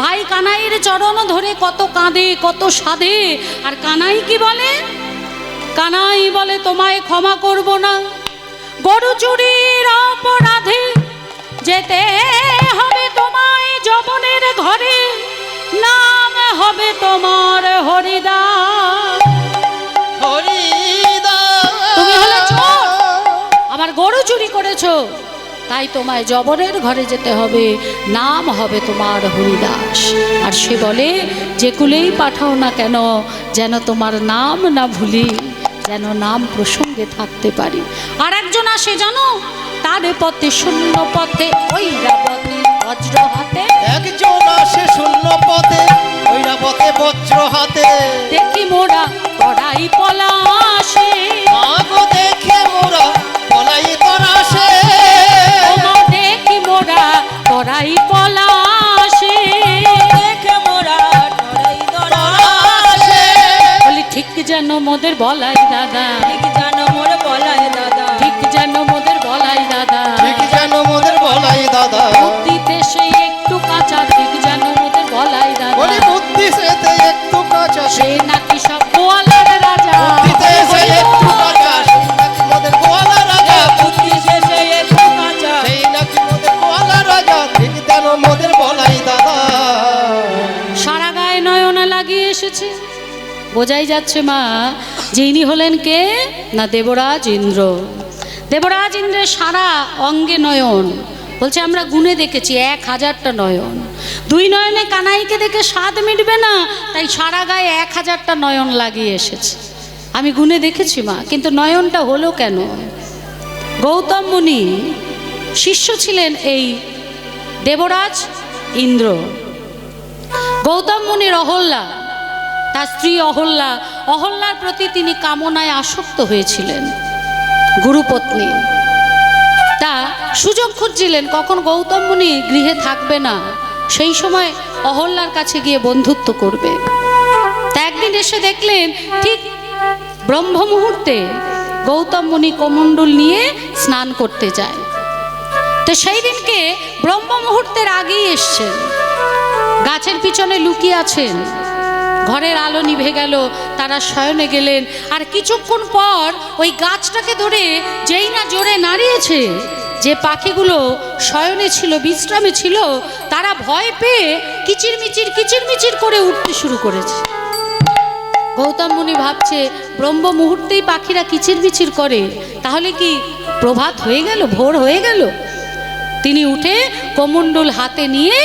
ভাই কানাইয়ের চরণ ধরে কত কাঁদে কত সাধে আর কানাই কি বলে কানাই বলে তোমায় ক্ষমা করব না গরু চুরির অপরাধে যেতে হবে তোমায় যবনের ঘরে নাম হবে তোমার হরিদাস তুমি হলে চোর আমার গরু চুরি করেছো তাই তোমায় জবরের ঘরে যেতে হবে নাম হবে তোমার হরিদাস আর সে বলে যে কুলেই পাঠাও না কেন যেন তোমার নাম না ভুলি যেন নাম প্রসঙ্গে থাকতে পারি আর একজন আসে জানো তার পথে শূন্য পথে ওই পথে বজ্র হাতে একজন আসে শূন্য পথে ওইরা পথে বজ্র হাতে দেখি মোরা কড়াই পলাশে মাগো দেখে মোরা পলাই তরাসে ওমা দেখি মোরা কড়াই পলাশে দেখে মোরা টরাই তরাসে বলি ঠিক যেন মোদের বলাই দাদা ঠিক জানো মোর বলায় দাদা ঠিক যেন মোদের বলাই দাদা ঠিক যেন মোদের বলাই দাদা বুদ্ধিতে সেই একটু কাঁচা ঠিক যেন মোদের বলাই বলি দাদা বুদ্ধি সেতে একটু কাঁচা সে নাকি সব গোয়ালার রাজা বুদ্ধিতে সে একটু কাঁচা সেই নাকি মোদের গোয়ালা রাজা বুদ্ধি শেষে একটু কাঁচা সেই নাকি মোদের গোয়ালা রাজা ঠিক যেন মোদের বলাই দাদা সারা গায়ে নয়না লাগিয়ে এসেছে বোঝাই যাচ্ছে মা যে ইনি হলেন কে না দেবরাজ ইন্দ্র দেবরাজ ইন্দ্রের সারা অঙ্গে নয়ন বলছে আমরা গুণে দেখেছি 1000টা নয়ন দুই নয়নে কানাইকে দেখে স্বাদ মিটবে না তাই সারা গায়ে 1000টা নয়ন লাগিয়ে এসেছে আমি গুণে দেখেছি মা কিন্তু নয়নটা হলো কেন গৌতম মুনি শিষ্য ছিলেন এই দেবরাজ ইন্দ্র গৌতম মুনির অহল্যা তার স্ত্রী অহল্যার প্রতি তিনি কামনায় আসক্ত হয়েছিলেন গুরুপত্নী তা সুযোগ খুঁজছিলেন কখন গৌতম মুনি গৃহে থাকবে না সেই সময় অহল্যার কাছে গিয়ে বন্ধুত্ব করবে তা একদিন এসে দেখলেন ঠিক ব্রহ্ম মুহূর্তে গৌতম মুনি কমণ্ডল নিয়ে স্নান করতে যায় তো সেই দিনকে ব্রহ্ম মুহূর্তের আগেই এসছেন গাছের পিছনে লুকিয়ে আছেন ঘরের আলো নিভে গেল তারা শয়নে গেলেন আর কিছুক্ষণ পর ওই গাছটাকে ধরে যেই না জোরে নাড়িয়েছে যে পাখিগুলো শয়নে ছিল বিশ্রামে ছিল তারা ভয় পেয়ে কিচিরমিচির করে উঠতে শুরু করেছে গৌতম মুনি ভাবছে ব্রহ্ম মুহূর্তেই পাখিরা কিচিরমিচির করে তাহলে কি প্রভাত হয়ে গেল ভোর হয়ে গেল তিনি উঠে কমণ্ডল হাতে নিয়ে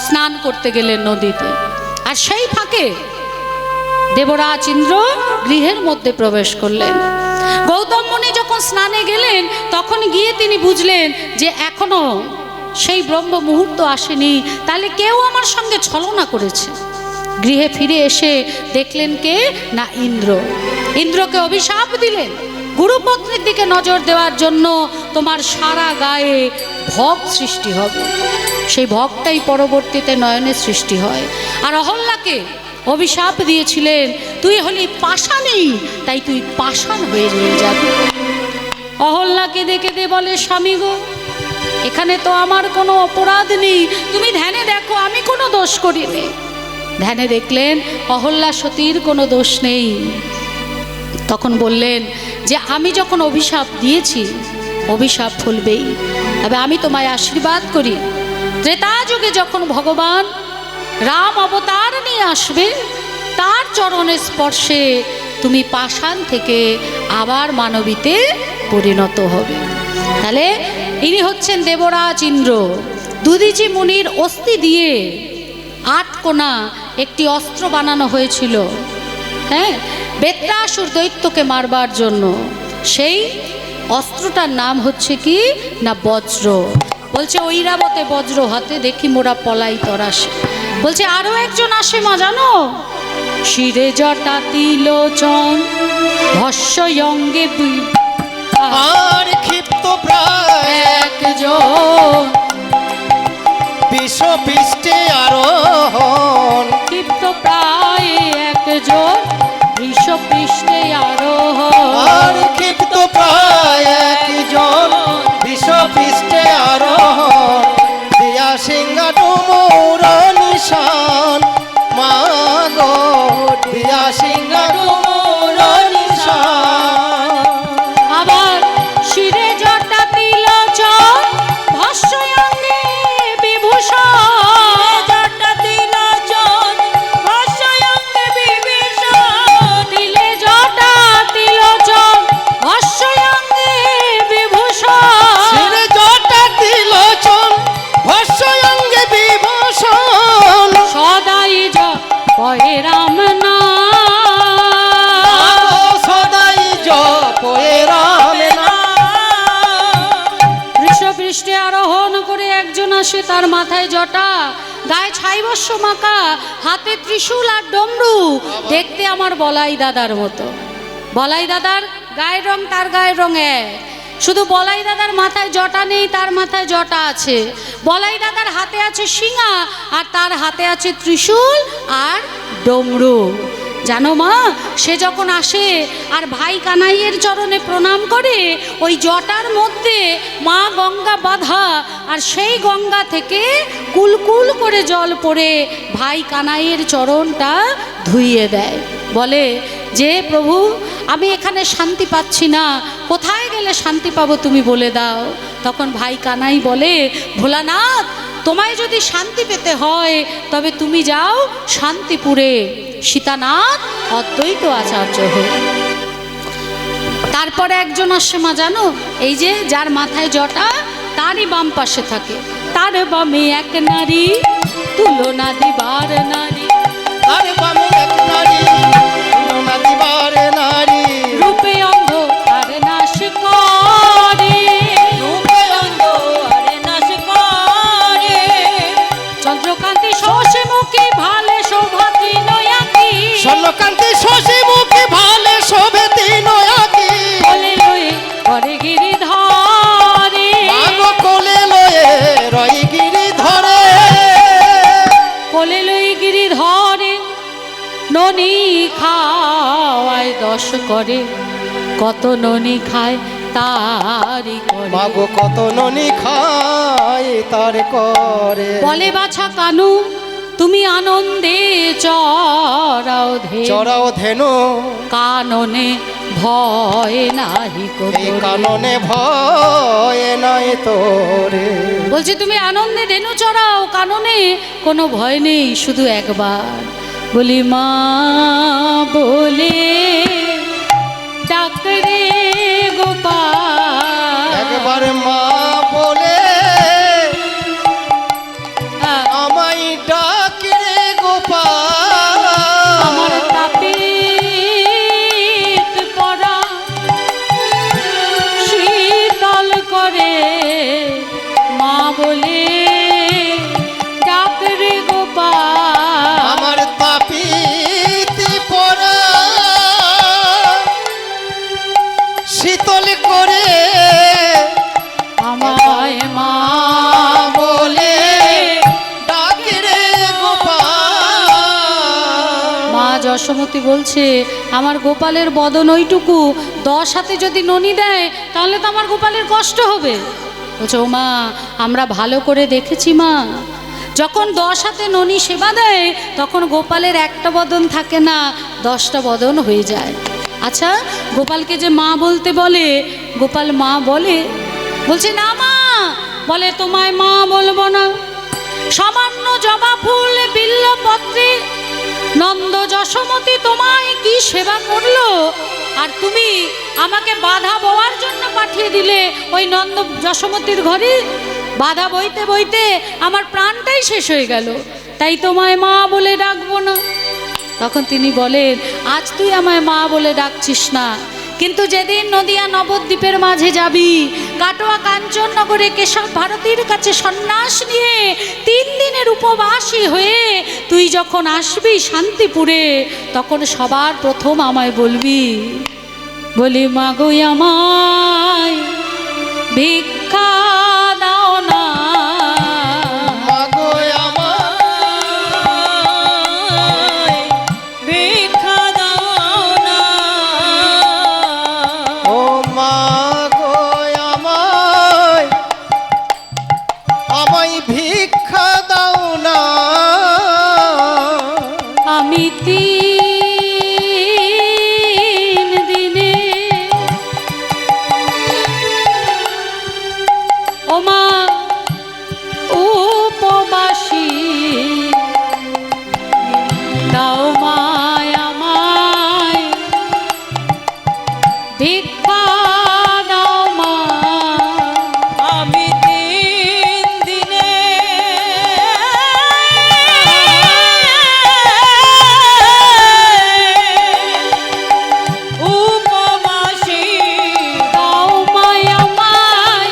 স্নান করতে গেলেন নদীতে আর সেই ফাঁকে দেবরাজ ইন্দ্র গৃহের মধ্যে প্রবেশ করলেন গৌতম মুনি যখন স্নানে গেলেন তখন গিয়ে তিনি বুঝলেন যে এখনো সেই ব্রহ্ম মুহূর্ত আসেনি তাহলে কেউ আমার সঙ্গে ছলনা করেছে গৃহে ফিরে এসে দেখলেন কে না ইন্দ্রকে অভিশাপ দিলেন গুরুপত্নীর দিকে নজর দেওয়ার জন্য তোমার সারা গায়ে ভগ সৃষ্টি হবে সেই ভগটাই পরবর্তীতে নয়নের সৃষ্টি হয় আর অহল্যাকে অভিশাপ দিয়েছিলেন তুই হলি পাষাণী তাই তুই পাষাণ হয়ে যাবি অহল্যাকে দেখে দে বলে স্বামী গো এখানে তো আমার কোনো অপরাধ নেই, তুমি ধ্যানে দেখো আমি কোনো দোষ করিনি। ধ্যানে দেখলেন অহল্যা সতীর কোনো দোষ নেই। তখন বললেন যে আমি যখন অভিশাপ দিয়েছি অভিশাপ ফলবেই, তবে আমি তোমায় আশীর্বাদ করি, ত্রেতা যুগে যখন ভগবান রাম অবতার নিয়ে আসবে তার চরণের স্পর্শে তুমি পাষাণ থেকে আবার মানবীতে পরিণত হবে। তাহলে ইনি হচ্ছেন দেবরাজ ইন্দ্র। দুদিচি মুনির অস্থি দিয়ে 8 কোণা একটি অস্ত্র বানানো হয়েছিল, হ্যাঁ, বেত্রাসুর দৈত্যকে মারবার জন্য। সেই অস্ত্রটার নাম হচ্ছে কি না বজ্র। বলছে ঐরাবতে বজ্র হাতে দেখি মোরা পলাই তরাসে। বলছে আরো একজন আসে মা জানো, শিরে জটা তিলোচন ভস্যঙ্গে আর ক্ষিপ্ত প্রায় একজন, বিশ্ব পৃষ্ঠে আরোহণ, ক্ষিপ্ত প্রায় একজন বৃষপৃষ্ঠে আরোহণ। আর ক্ষিপ্ত প্রায় একজন বিশ্ব পৃষ্ঠে আরোহণ, দিয়া সিংহা ডুমুর নিশান মাগো, দিয়া সিংহা ডুমুর নিশান। আবার শিরে জটা তিলোচন ভস্যঙ্গে বিভূষণ, জটা তিলোচন ভস্যঙ্গে বিভীষণ, তিলে জটা তিলোচন ভস্যঙ্গে বিভূষণ। শিরে জটা তিলোচন ভস্যঙ্গে বিভূষণ, সদাই জয় রাম নাম, সদাই জপে রাম নাম। বৃষপৃষ্ঠে আরোহণ করে একজন আসে, তার মাথায় জটা, গায়ে ছাইবস্য মাখা, হাতে ত্রিশূল আর ডমরু, দেখতে আমার বলাই দাদার মতো। বলাই দাদার গায়ের রং তার গায়ের রং এক, শুধু বলাই দাদার মাথায় জটা নেই, তার মাথায় জটা আছে। বলাই দাদার হাতে আছে শিঙা আর তার হাতে আছে ত্রিশূল আর ডমরু। জানো মা, সে যখন আসে আর ভাই কানাইয়ের চরণে প্রণাম করে, ওই জটার মধ্যে মা গঙ্গা বাঁধা, আর সেই গঙ্গা থেকে কুলকুল করে জল পড়ে ভাই কানাইয়ের চরণটা ধুইয়ে দেয়। বলে যে প্রভু আমি এখানে শান্তি পাচ্ছি না, কোথায় গেলে শান্তি পাবো তুমি বলে দাও। তখন ভাই কানাই বলে ভোলানাথ তোমায় যদি শান্তি পেতে হয় তবে তুমি যাও শান্তিপুরে সীতানাথ অদ্বৈত আচার্য হয়ে। তারপরে একজন আসে মা জানো, এই যে যার মাথায় জটা তারই বাম পাশে থাকে, তার বামে এক নারী তুলনা দিবার নারী, আর বামে এক নারী তুলনা দিবার নারী, রূপে অন্ধ তার নাশ করে, রূপে অন্ধ আরে নাশ করে, চন্দ্রকান্তি শোষে মুখে ভালে শোভাতি নয়াকি, স্বর্ণকান্তি শশী মুখে ভালে শোভে তিন আঁকি, কোলে লয়ে করে গিরি ধরে, মাগো কোলে লয়ে রই গিরি ধরে, কোলে লয়ে গিরি ধরে, ননি খাওয়ায় 10 করে, কত ননি খায় তারি করে। মাগো কত ননি খায় তার করে। বলে বাছা কানু তুমি আনন্দে চড়াও ধে, চড়াও ধেনু কাননে ভয় নাহি এই কোতরে। কাননে ভয় নাই তোরে। বলছে তুমি আনন্দে ধেনু চড়াও, কাননে কোনো ভয় নেই, শুধু একবার বলি মা বলে ডাকরে গোপাল, একবার মা বলে আমায় ডাকি রে গোপাল, আমার তাপিত পরা শীতল করে, মা বলে ডাকরে গোপাল, আমার তাপিতি পরা শীতল করে, আমায় মা বলে ডাকি রে গোপাল। মা যশোমতী বলছে আমার গোপালের বদন ওইটুকু, 10 হাতে যদি ননি দেয় তাহলে তো আমার গোপালের কষ্ট হবে। বলছে ও মা, আমরা ভালো করে দেখেছি মা, যখন 10 হাতে ননি সেবা দেয় তখন গোপালের একটা বদন থাকে না, 10টা বদন হয়ে যায়। আচ্ছা, গোপালকে যে মা বলতে বলে, গোপাল মা বলে? বলছে না মা, বলে তোমায় মা বলবো না। সামান্য জবা ফুল বিল্লপত্রে নন্দ যশোমতী তোমায় কি সেবা করলো, আর তুমি আমাকে বাধা বওয়ার জন্য পাঠিয়ে দিলে ওই নন্দ যশোমতীর ঘরে। বাধা বইতে বইতে আমার প্রাণটাই শেষ হয়ে গেল, তাই তোমায় মা বলে ডাকবো না। তখন তিনি বলেন, আজ তুই আমায় মা বলে ডাকছিস না, কিন্তু যেদিন নদিয়া নবদ্বীপের মাঝে যাবি, কাটোয়া কাঞ্চননগরে কেশব ভারতীর কাছে সন্ন্যাস নিয়ে 3 দিনের উপবাসী হয়ে তুই যখন আসবি শান্তিপুরে, তখন সবার প্রথম আমায় বলবি, বলি মা গো আমায় ভিক্ষা দাও না। মাগো আমায় ভিক্ষা দাও না। ও মাগো আমায়, আমায় ভিক্ষা দাও না। আমি 3 দিনে ও মা উপবাসী, দাও মায় আমায় ভিক্ষা দাও মা। আমি 3 দিনে উপবাসী, দাও মায় আমায়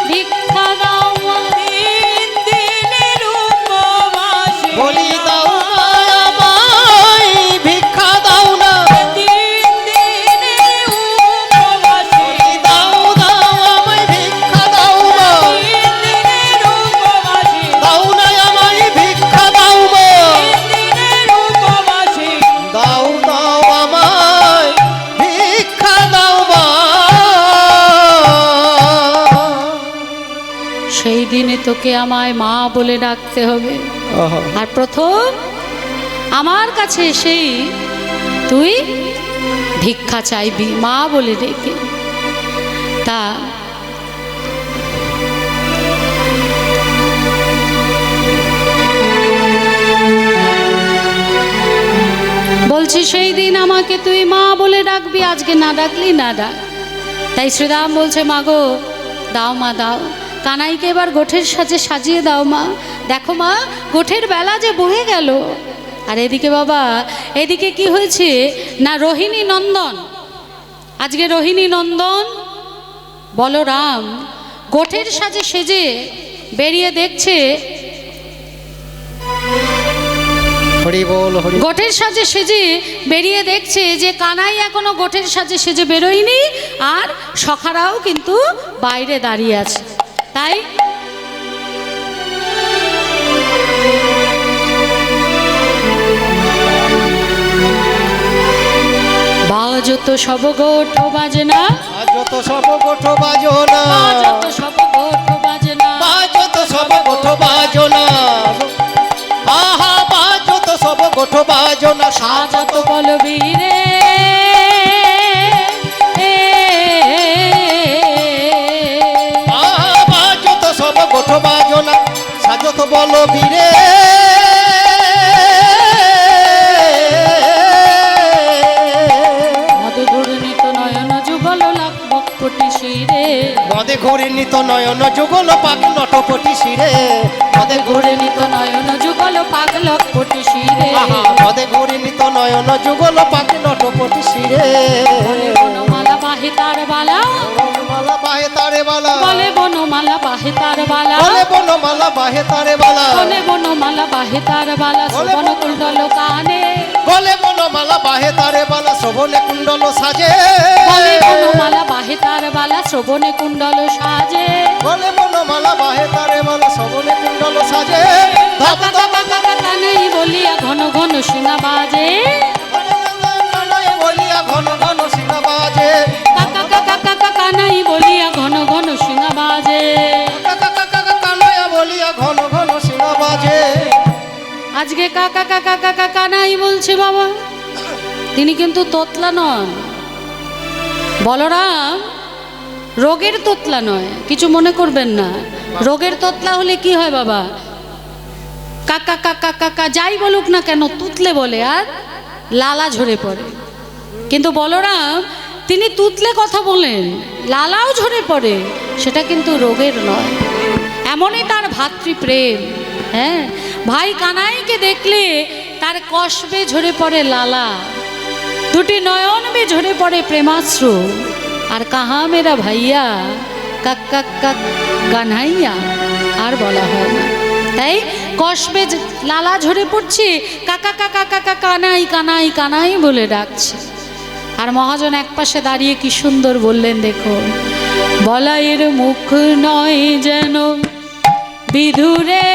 ভিক্ষা দাও মা। 3 দিনের উপবাসী, বলি দাও না আমায় ভিক্ষা দাও না। 3 দিনের উপবাসী, বলি দাও দাও আমায় ভিক্ষা দাও না। 3 দিনের উপবাসী, দাও না আমায় ভিক্ষা দাও না। 3 দিনের উপবাসী। দাও দাও আমায় ভিক্ষা দাও মা। সেই দিনে তোকে আমায় মা বলে ডাকতে হবে, আর প্রথম আমার কাছে এসেই তুই ভিক্ষা চাইবি মা বলে ডেকে। তা বলছি সেই দিন আমাকে তুই মা বলে ডাকবি, আজকে না ডাকলি না ডাক। তাই শ্রীরাম বলছে মা গো দাও মা দাও, কানাইকে এবার গোঠের সাজে সাজিয়ে দাও মা। দেখো মা, গোঠের বেলা যে বয়ে গেল। আর এদিকে বাবা, এদিকে কি হয়েছে না, রোহিণী নন্দন, আজকে রোহিণী নন্দন বলরাম গোঠের সাজে সেজে বেরিয়ে দেখছে, হরি বল হরি। গোঠের সাজে সেজে বেরিয়ে দেখছে যে কানাই এখনো গোঠের সাজে সেজে বেরোয়নি, আর সখারাও কিন্তু বাইরে দাঁড়িয়ে আছে। তাই বাজত সব গোঠ বাজনা, যত সব গোঠ বাজনা, বাজত সব গোঠ বাজনা, বাজত সব গোঠ বাজনা, আহা বাজত সব গোঠ বাজনা। সাজত বলবীরে আহা বাজত সব গোঠ বাজনা, সাজত বল বীরে। মধু ঘূর্ণিত নয়ন যুগল লাখ বকপটি শিরে, মদে ঘুরে নিত নয়ন যুগল পাক নটপটি শিরে। মদে ঘুরে ঘূর্ণিত নয়ন যুগল পাক লক্ষপটি শিরে, আহা মদে ঘুরে নিত নয়ন যুগল পাক নটপটি শিরে। বলে বনমালা বাহে তার বালা, বনমালা বাহে তারে বালা, বলে বনমালা বাহে তার বালা, বলে বনমালা বাহে তারে বালা, বলে বনমালা বাহে তার বালা, সুবন কুণ্ডল কানে, বলে বনমালা বাহে তারে বালা, শ্রবণে কুণ্ডল সাজে। বলে বনমালা বাহে তার বালা, শ্রবণে কুণ্ডল সাজে। বলে বনমালা বাহে তারে বালা, শ্রবণে কুণ্ডল সাজে। ধপ ধপ কানাই বলিয়া ঘন ঘন সিনা বাজে, কানাই বলিয়া ঘন ঘন সিনা বাজে। কাকা কাকা কাকা কানাই বলিয়া ঘন ঘন সিনা বাজে। আজকে কাকা কাকা কাকা কানাই বলছে বাবা, তিনি কিন্তু তোতলা নন। বলরাম রোগের তোতলা নয়, কিছু মনে করবেন না। রোগের তোতলা হলে কি হয় বাবা, কাকা কাকা কাকা যাই বলুক না কেন তুতলে বলে আর লালা ঝরে পড়ে। কিন্তু বলরাম তিনি তুতলে কথা বলেন, লালাও ঝরে পড়ে, সেটা কিন্তু রোগের নয়। এমনই তার ভাতৃপ্রেম। হ্যাঁ, ভাই কানাইকে দেখলে তার কষবে ঝরে পড়ে লালা, দুটি নয়ন বে ঝরে পড়ে প্রেমাশ্রু। আর কাহা মেরা ভাইয়া কাক কাক কাক কানহাইয়া আর বলা হয় না। তাই কষবে লালা ঝরে পড়ছে, কাকা কাকা কাকা কানাই কানাই কানাই বলে ডাকছে। আর মহাজন একপাশে দাঁড়িয়ে কি সুন্দর বললেন দেখো, বলাইয়ের মুখ নয় যেন বিধুরে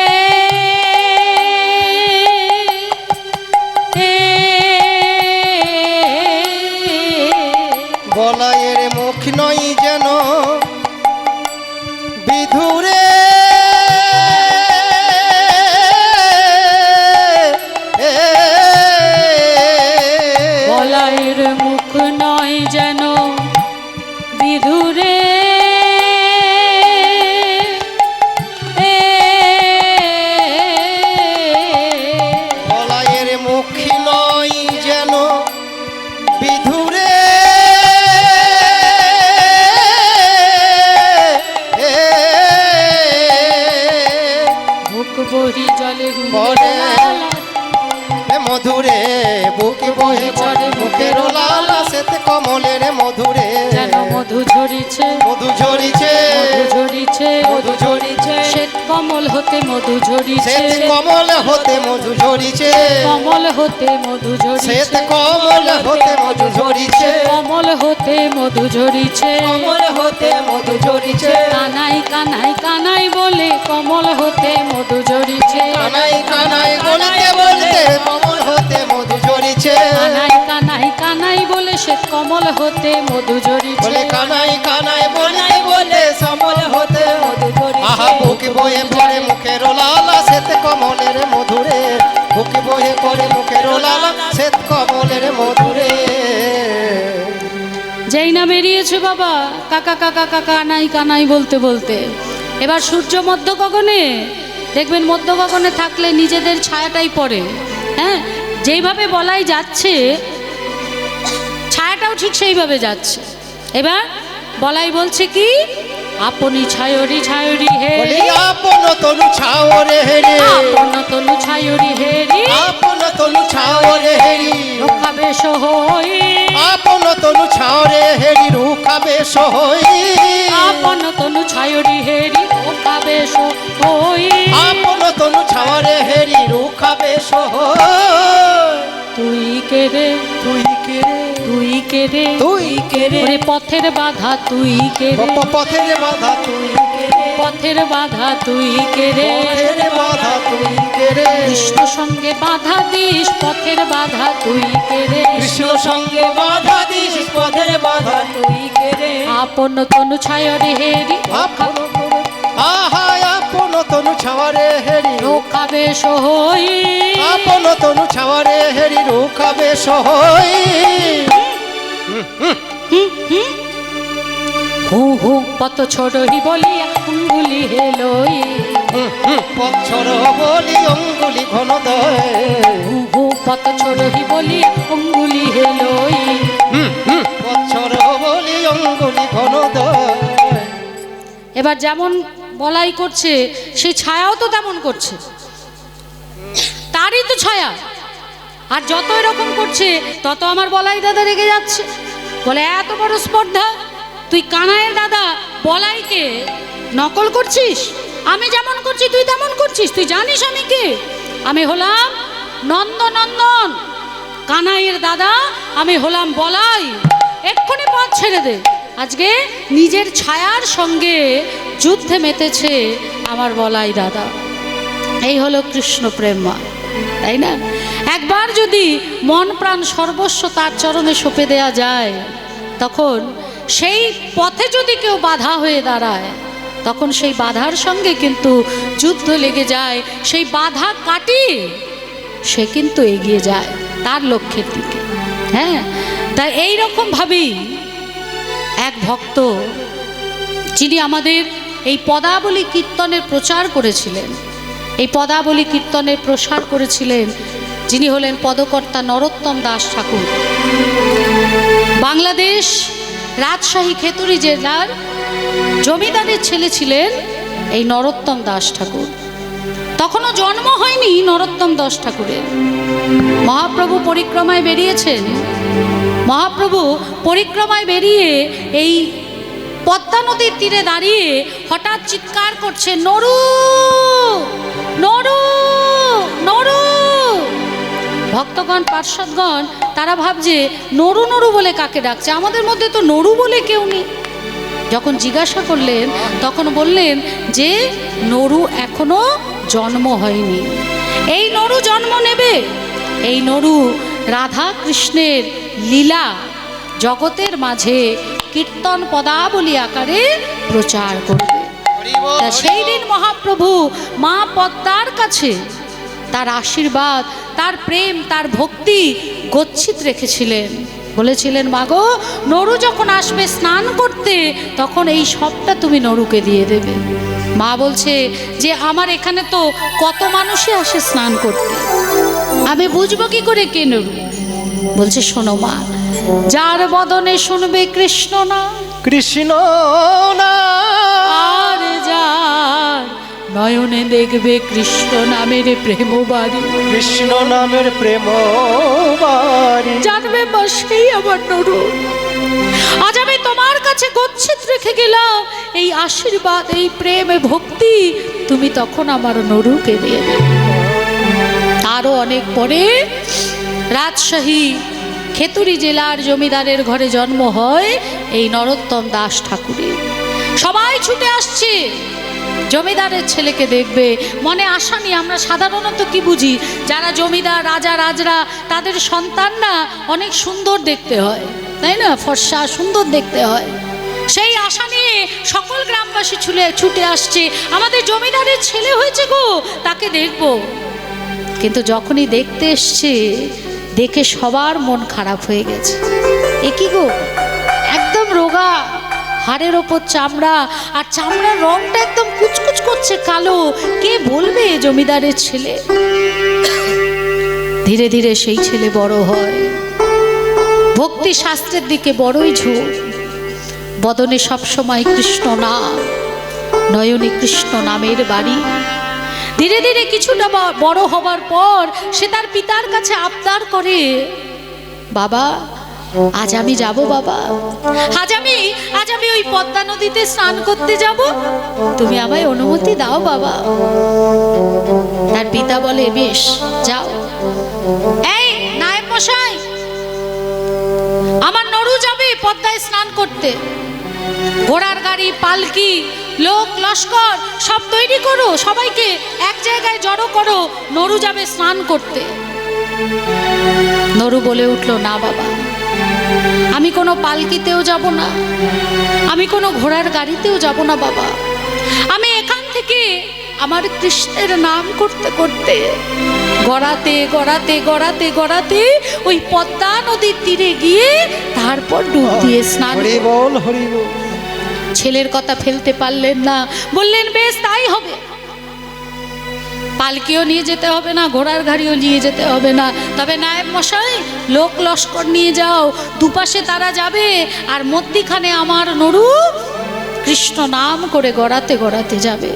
বলাইয়ের মুখ নয় যেন বিধুরে বলাইয়ের মুখ নয় যেন বিধুরে বলাইয়ের মুখ নয় যেন বিধুরে মুখ বহি জলে বলে মধুরে বুক বহে চড়ে মুখের লালা শ্বেত কমলের মধুরে যেন মধু ঝরিছে মধু ঝরিছে মধু ঝরিছে মধু ঝরিছে শ্বেত কমল হতে মধু ঝরিছে শ্বেত কমল হতে মধু ঝরিছে কমল হতে মধু শ্বেত ঝরিছে কমল হতে মধু ঝরিছে কমল হতে মধু ঝরিছে কমল হতে মধু ঝরিছে কানাই কানাই কানাই বলে কমল হতে মধু ঝরিছে কানাই কানাই বলতে বলতে কমল হতে মধু ঝরিছে কানাই কানাই কানাই বলে শ্বেত কমল হতে মধু ঝরিছে বলে কানাই কানাই বলতে বলতে সমল হতে মধু ঝরিছে আহা বুক বয়ে পড়ে মুখের লালা শ্বেত কমলের মধুরে বুক বয়ে পড়ে মুখের লালা শ্বেত কমলের মধুরে যেই না বেরিয়েছে বাবা কাকা কাকা কাকা কানাই কানাই বলতে বলতে, এবার সূর্য মধ্য গগনে দেখবেন, মধ্য গগনে থাকলে নিজেদের ছায়াটাই পড়ে। হ্যাঁ, যেইভাবে বলাই যাচ্ছে ছায়াটাও ঠিক সেইভাবে যাচ্ছে। এবার বলাই বলছে কি, আপনি ছায়রি ছায়রি হে বলি আপন তনু ছাও রে হেরি আপন তনু ছায়রি হেরি আপন তনু ছাও রে হেরি রক্ষাবে সহই আপন তনু ছাও রে হেরি রুখাবে সহই আপন তনু ছায়রি হেরি রক্ষাবে সহই আপন তনু ছাও রে হেরি রুখাবে সহই তুই কে রে তুই কে রে তুই কে রে তুই কে রে ওরে পথের বাধা তুই কে রে পথের বাধা তুই কে রে পথের বাধা তুই কে রে পথের বাধা তুই কে রে কৃষ্ণ সঙ্গে বাধা দিস পথের বাধা তুই কে রে কৃষ্ণ সঙ্গে বাধা দিস পথের বাধা তুই কে রে আপন তনু ছায়রে হেরি আপন তনু আহা আপন তনু ছাও রে হেরি রক্ষাবে সহই আপন তনু ছাও রে হেরি রুখাবে সহই হু হু পত ছোড়হি বলিয়া অঙ্গুলি হেলই পচ্ছর বলি অঙ্গুলি ঘন দয় হু হু পত ছোড়হি বলিয়া অঙ্গুলি হেলই পচ্ছর বলি অঙ্গুলি ঘন দয় এবার যেমন বলাই করছে সেই ছায়াও তো তেমন করছে, তারই তো ছায়া। আর যত এরকম করছে তত আমার বলাই দাদা রেগে যাচ্ছে, বলে এত বড় স্পর্ধা, তুই কানাইয়ের দাদা বলাইকে নকল করছিস, আমি যেমন করছি তুই তেমন করছিস, তুই জানিস আমি কে? আমি হলাম নন্দনন্দন কানাইয়ের দাদা, আমি হলাম বলাই, এক্ষুনি পথ ছেড়ে দে। আজকে নিজের ছায়ার সঙ্গে যুদ্ধে মেতেছে আমার বলাই দাদা। এই হলো কৃষ্ণ প্রেম মা, তাই না? একবার যদি মন প্রাণ সর্বস্ব তার চরণে সঁপে দেয়া যায়, তখন সেই পথে যদি কেউ বাধা হয়ে দাঁড়ায়, তখন সেই বাধার সঙ্গে কিন্তু যুদ্ধ লেগে যায়। সেই বাধা কাটিয়ে সে কিন্তু এগিয়ে যায় তার লক্ষ্যের দিকে। হ্যাঁ, তাই এইরকমভাবেই এক ভক্ত যিনি আমাদের এই পদাবলী কীর্তনের প্রচার করেছিলেন, এই পদাবলী কীর্তনের প্রসার করেছিলেন, যিনি হলেন পদকর্তা নরোত্তম দাস ঠাকুর। বাংলাদেশ রাজশাহী খেতুরি জেলার জমিদারের ছেলে ছিলেন এই নরোত্তম দাস ঠাকুর। তখনও জন্ম হয়নি নরোত্তম দাস ঠাকুরের। মহাপ্রভু পরিক্রমায় বেরিয়েছেন, মহাপ্রভু পরিক্রমায় বেরিয়ে এই পদ্মা নদীর তীরে দাঁড়িয়ে হঠাৎ চিৎকার করছে, নরু নরু নরু। ভক্তগণ পার্শ্বদগণ তারা ভাবছে নরু নরু বলে কাকে ডাকছে, আমাদের মধ্যে তো নরু বলে কেউ নেই। যখন জিজ্ঞাসা করলেন তখন বললেন যে নরু এখনো জন্ম হয়নি, এই নরু জন্ম নেবে। এই নরু রাধা কৃষ্ণের লীলা জগতের মাঝে কীর্তন পদাবলী আকারে প্রচার করবে। তা সেই দিন মহাপ্রভু মা পদ্মার কাছে তার আশীর্বাদ, তার প্রেম, তার ভক্তি গচ্ছিত রেখেছিলেন। বলেছিলেন, মাগো নরু যখন আসবে স্নান করতে তখন এই সবটা তুমি নরুকে দিয়ে দেবে। মা বলছে যে আমার এখানে তো কত মানুষই আসে স্নান করতে, আমি বুঝবো কি করে কে নরু? বলছে, শোনো মা, যার বদনে শুনবে কৃষ্ণ না, কৃষ্ণ না, আর যার নয়নে দেখবে কৃষ্ণ নামের প্রেম বাড়ি, কৃষ্ণ নামের প্রেম বাড়ি, জানবে বা সেই আমার নরু। আজ আমি তোমার কাছে গচ্ছিত রেখে গেলাম এই আশীর্বাদ, এই প্রেম, ভক্তি, তুমি তখন আমার নরুকে দিয়ে দেবে। আরও অনেক পরে রাজশাহী খেতুরি জেলার জমিদারের ঘরে জন্ম হয় এই নরোত্তম দাস ঠাকুরের। সবাই ছুটে আসছে জমিদারের ছেলেকে দেখবে, মনে আশা নিয়ে। আমরা সাধারণত কি বুঝি, যারা জমিদার, রাজা, রাজরা, তাদের সন্তানরা অনেক সুন্দর দেখতে হয়, তাই না? ফর্সা সুন্দর দেখতে হয়। সেই আশা নিয়ে সকল গ্রামবাসী ছুটে আসছে, আমাদের জমিদারের ছেলে হয়েছে গো, তাকে দেখবো। কিন্তু যখনই দেখতে এসছে দেখে সবার মন খারাপ হয়ে গেছে। এ কি গো, একদম রোগা, হাড়ের ওপর চামড়া, আর চামড়ার রংটা একদম কুচকুচ করছে কালো, কে বলবে জমিদারের ছেলে? ধীরে ধীরে সেই ছেলে বড় হয়, ভক্তি শাস্ত্রের দিকে বড়ই ঝোঁক, বদনে সবসময় কৃষ্ণ নাম, নয়নে কৃষ্ণ নামের বাড়ি। ধীরে ধীরে কিছুটা বড় হবার পর সে তার পিতার কাছে আবদার করে, বাবা আজ আমি যাব, বাবা আজ আমি ওই পদ্মা নদীতে স্নান করতে যাব, তুমি আমায় অনুমতি দাও বাবা। তার পিতা বলে, বেশ যাও। এই নায়েব মশাই, আমার নরু যাবে পদ্মায় স্নান করতে, ঘোড়ার গাড়ি, পালকি, লোক লস্কর সব তৈরি করো, সবাইকে এক জায়গায় জড়ো করো, নরু যাবে স্নান করতে। নরু বলে উঠল, না বাবা, আমি কোনো পালকিতেও যাব না, আমি কোনো ঘোড়ার গাড়িতেও যাব না বাবা, আমি এখান থেকে আমার কৃষ্ণের নাম করতে করতে গড়াতে গড়াতে গড়াতে গড়াতে ওই পদ্মা নদীর তীরে গিয়ে তারপর ডুব দিয়ে স্নান। হরি বল, হরি বল। ছেলের কথা ফেলতে পারলেন না, বললেন বেশ তাই হবে, পালকিও নিয়ে যেতে হবে না, ঘোড়ার গাড়িও নিয়ে যেতে হবে না, তবে নায়েব মশাই লোক লস্কর নিয়ে যাও, দুপাশে তারা যাবে আর মধ্যিখানে আমার নরু কৃষ্ণ নাম করে গড়াতে গড়াতে যাবে।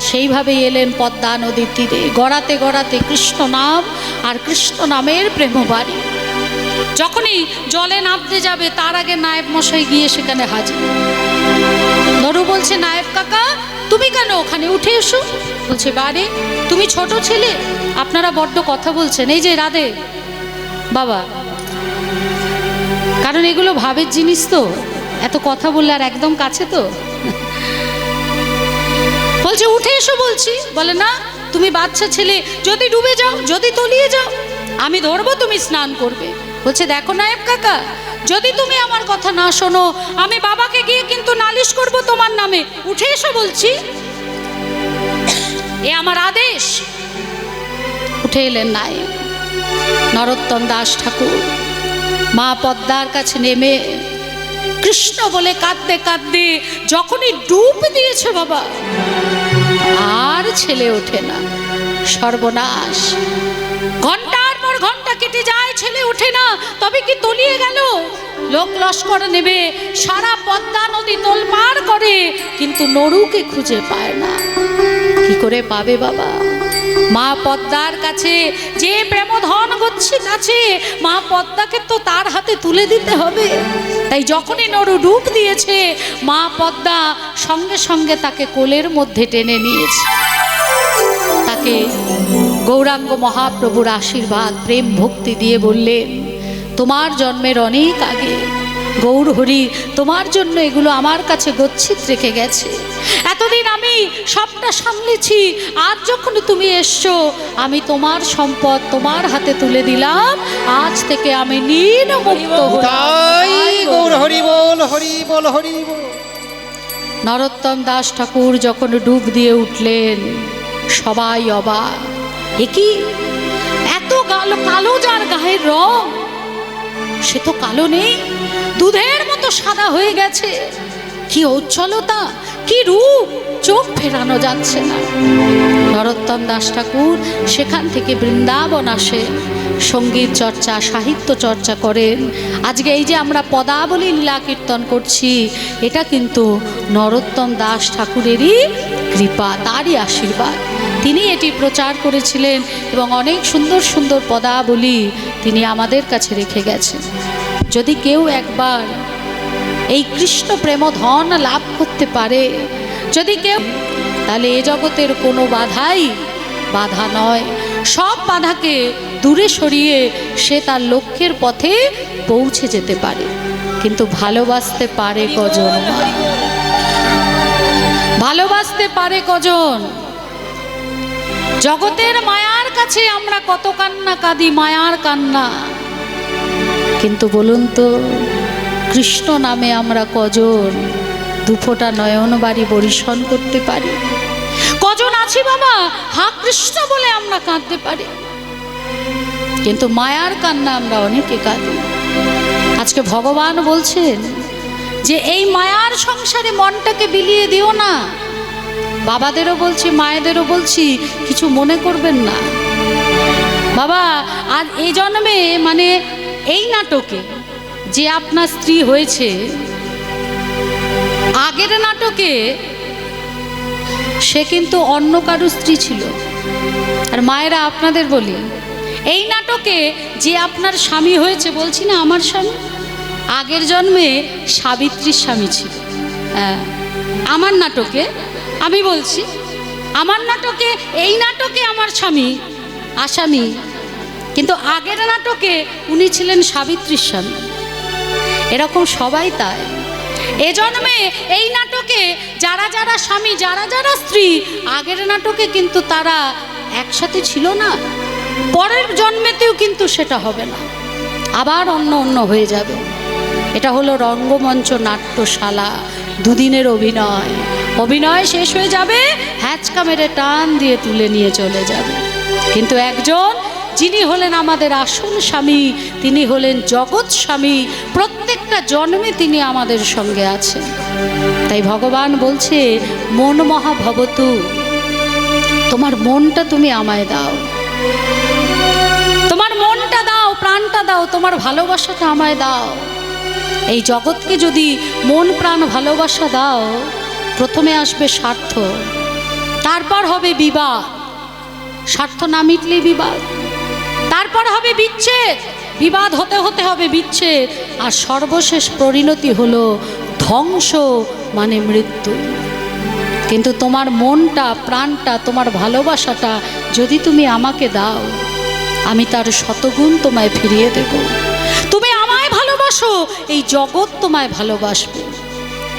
সেইভাবেই এলেন পদ্মা নদীর তীরে, গড়াতে গড়াতে কৃষ্ণ নাম আর কৃষ্ণ নামের প্রেম বাড়ি। যখনই জলে নামতে যাবে তার আগে নায়েব মশাই গিয়ে সেখানে হাজির। নরু বলছে, নায়েব কাকা তুমি কেন ওখানে, উঠে এসো। বলছে, বারে তুমি ছোট ছেলে, আপনারা বড্ড কথা বলছেন, এই যে রাধে বাবা, কারণ এগুলো ভাবের জিনিস তো, এত কথা বললে আর একদম কাছে তো। বলছে উঠে এসো বলছি। বলে, না তুমি বাচ্চা ছেলে, যদি ডুবে যাও, যদি তলিয়ে যাও, আমি ধরবো, তুমি স্নান করবে। বলছে, দেখো নায়েব কাকা, যদি তুমি আমার কথা না শোনো, আমি বাবাকে গিয়ে কিন্তু নালিশ করব তোমার নামে, উঠে এসো বলছি, এ আমার আদেশ, উঠে এলেন নাই নরোত্তম দাস ঠাকুর। মা পদ্মার কাছে নেমে কৃষ্ণ বলে কাঁদতে কাঁদতে যখনই ডুব দিয়েছে বাবা, আর ছেলে ওঠে না। সর্বনাশ, ঘন্টার পর ঘন্টা কেটে যায়, ছেলে ওঠে না। তবে কি তলিয়ে গেল? লোক লস্কর নেবে, সারা পদ্মা নদী তোলপাড় করে, কিন্তু নরুকে খুঁজে পায় না। কি করে পাবে বাবা? মা পদ্মার কাছে যে প্রেমধন গচ্ছিত আছে, মা পদ্মাকে তো তার হাতে তুলে দিতে হবে। তাই যখনই নরু ডুব দিয়েছে, মা পদ্মা সঙ্গে সঙ্গে তাকে কোলের মধ্যে টেনে নিয়েছে। তাকে গৌরাঙ্গ মহাপ্রভুর আশীর্বাদ প্রেম ভক্তি দিয়ে বললেন, তোমার জন্মের অনেক আগে গৌর হরি তোমার জন্য এগুলো আমার কাছে গচ্ছিত রেখে গেছে। এতদিন আমি সবটা সামলেছি, আজ যখন তুমি এসছো, আমি তোমার সম্পদ তোমার হাতে তুলে দিলাম। আজ থেকে আমি নির্মুক্ত তাই গৌর হরি বল, হরি বল, হরি বল। নরোত্তম দাস ঠাকুর যখন ডুব দিয়ে উঠলেন, সবাই অবাক। এ কি, এত কালো কালো যার গায়ের রং, সে তো কালো নেই, দুধের মতো সাদা হয়ে গেছে। কি ঔজ্জ্বলতা, কি রূপ, চোখ ফেরানো যাচ্ছে না। নরোত্তম দাস ঠাকুর সেখান থেকে বৃন্দাবন আসে, সঙ্গীত চর্চা, সাহিত্য চর্চা করেন। আজকে এই যে আমরা পদাবলী লীলা কীর্তন করছি, এটা কিন্তু নরোত্তম দাস ঠাকুরেরই কৃপা, তারই আশীর্বাদ। তিনি এটি প্রচার করেছিলেন এবং অনেক সুন্দর সুন্দর পদাবলী তিনি আমাদের কাছে রেখে গেছেন। যদি কেউ একবার এই কৃষ্ণ প্রেম ধন লাভ করতে পারে, যদি কেউ, তাহলে এ জগতের কোনো বাধাই বাধা নয়। সব বাধাকে দূরে সরিয়ে সে তার লক্ষ্যের পথে পৌঁছে যেতে পারে। কিন্তু ভালোবাসতে পারে কজন? ভালোবাসতে পারে কজন? জগতের মায়ার কাছে আমরা কত কান্না কাঁদি, মায়ার কান্না। কিন্তু বলুন তো, কৃষ্ণ নামে আমরা কজন দুফোঁটা নয়ন বাড়ি বরিশন করতে পারি? কজন আছি বাবা হা কৃষ্ণ বলে আমরা কাঁদতে পারি? কিন্তু মায়ার কান্না আমরা অনেকে কাঁদি। আজকে ভগবান বলছেন যে এই মায়ার সংসারে মনটাকে বিলিয়ে দিও না। বাবাদেরও বলছি, মায়েদেরও বলছি, কিছু মনে করবেন না বাবা। আজ এই জন্মে, মানে এই নাটকে যে আপনার স্ত্রী হয়েছে, আগের নাটকে সে কিন্তু অন্য কারো স্ত্রী ছিল। আর মায়েরা আপনাদের বলি, এই নাটকে যে আপনার স্বামী হয়েছে, বলছি না আমার স্বামী, আগের জন্মে সাবিত্রীর স্বামী ছিল। হ্যাঁ, আমার নাটকে আমি বলছি, আমার নাটকে, এই নাটকে আমার স্বামী আসামি, কিন্তু আগের নাটকে উনি ছিলেন সাবিত্রীর স্বামী। এরকম সবাই তাই। এ জন্মে এই নাটকে যারা যারা স্বামী, যারা যারা স্ত্রী, আগের নাটকে কিন্তু তারা একসাথে ছিল না। পরের জন্মেতেও কিন্তু সেটা হবে না, আবার অন্য অন্য হয়ে যাবে। এটা হলো রঙ্গমঞ্চ নাট্যশালা, দুদিনের অভিনয়। অভিনয় শেষ হয়ে যাবে, হ্যাচকা মেরে টান দিয়ে তুলে নিয়ে চলে যাবে। কিন্তু একজন যিনি হলেন আমাদের আসল স্বামী, তিনি হলেন জগৎ স্বামী। প্রত্যেকটা জন্মে তিনি আমাদের সঙ্গে আছেন। তাই ভগবান বলছে, মন মহাভবতু, তোমার মনটা তুমি আমায় দাও, তোমার মনটা দাও, প্রাণটা দাও, তোমার ভালোবাসাটা আমায় দাও। এই জগৎকে যদি মন প্রাণ ভালোবাসা দাও, প্রথমে আসবে স্বার্থ, তারপর হবে বিবাদ, স্বার্থ না মিটলে বিবাদ, তারপর হবে বিচ্ছেদ, বিবাদ হতে হতে হবে বিচ্ছেদ, আর সর্বশেষ পরিণতি হলো ধ্বংস, মানে মৃত্যু। কিন্তু তোমার মনটা, প্রাণটা, তোমার ভালোবাসাটা যদি তুমি আমাকে দাও, আমি তার শতগুণ তোমায় ফিরিয়ে দেব। তুমি আমায় ভালোবাসো, এই জগৎ তোমায় ভালোবাসবে।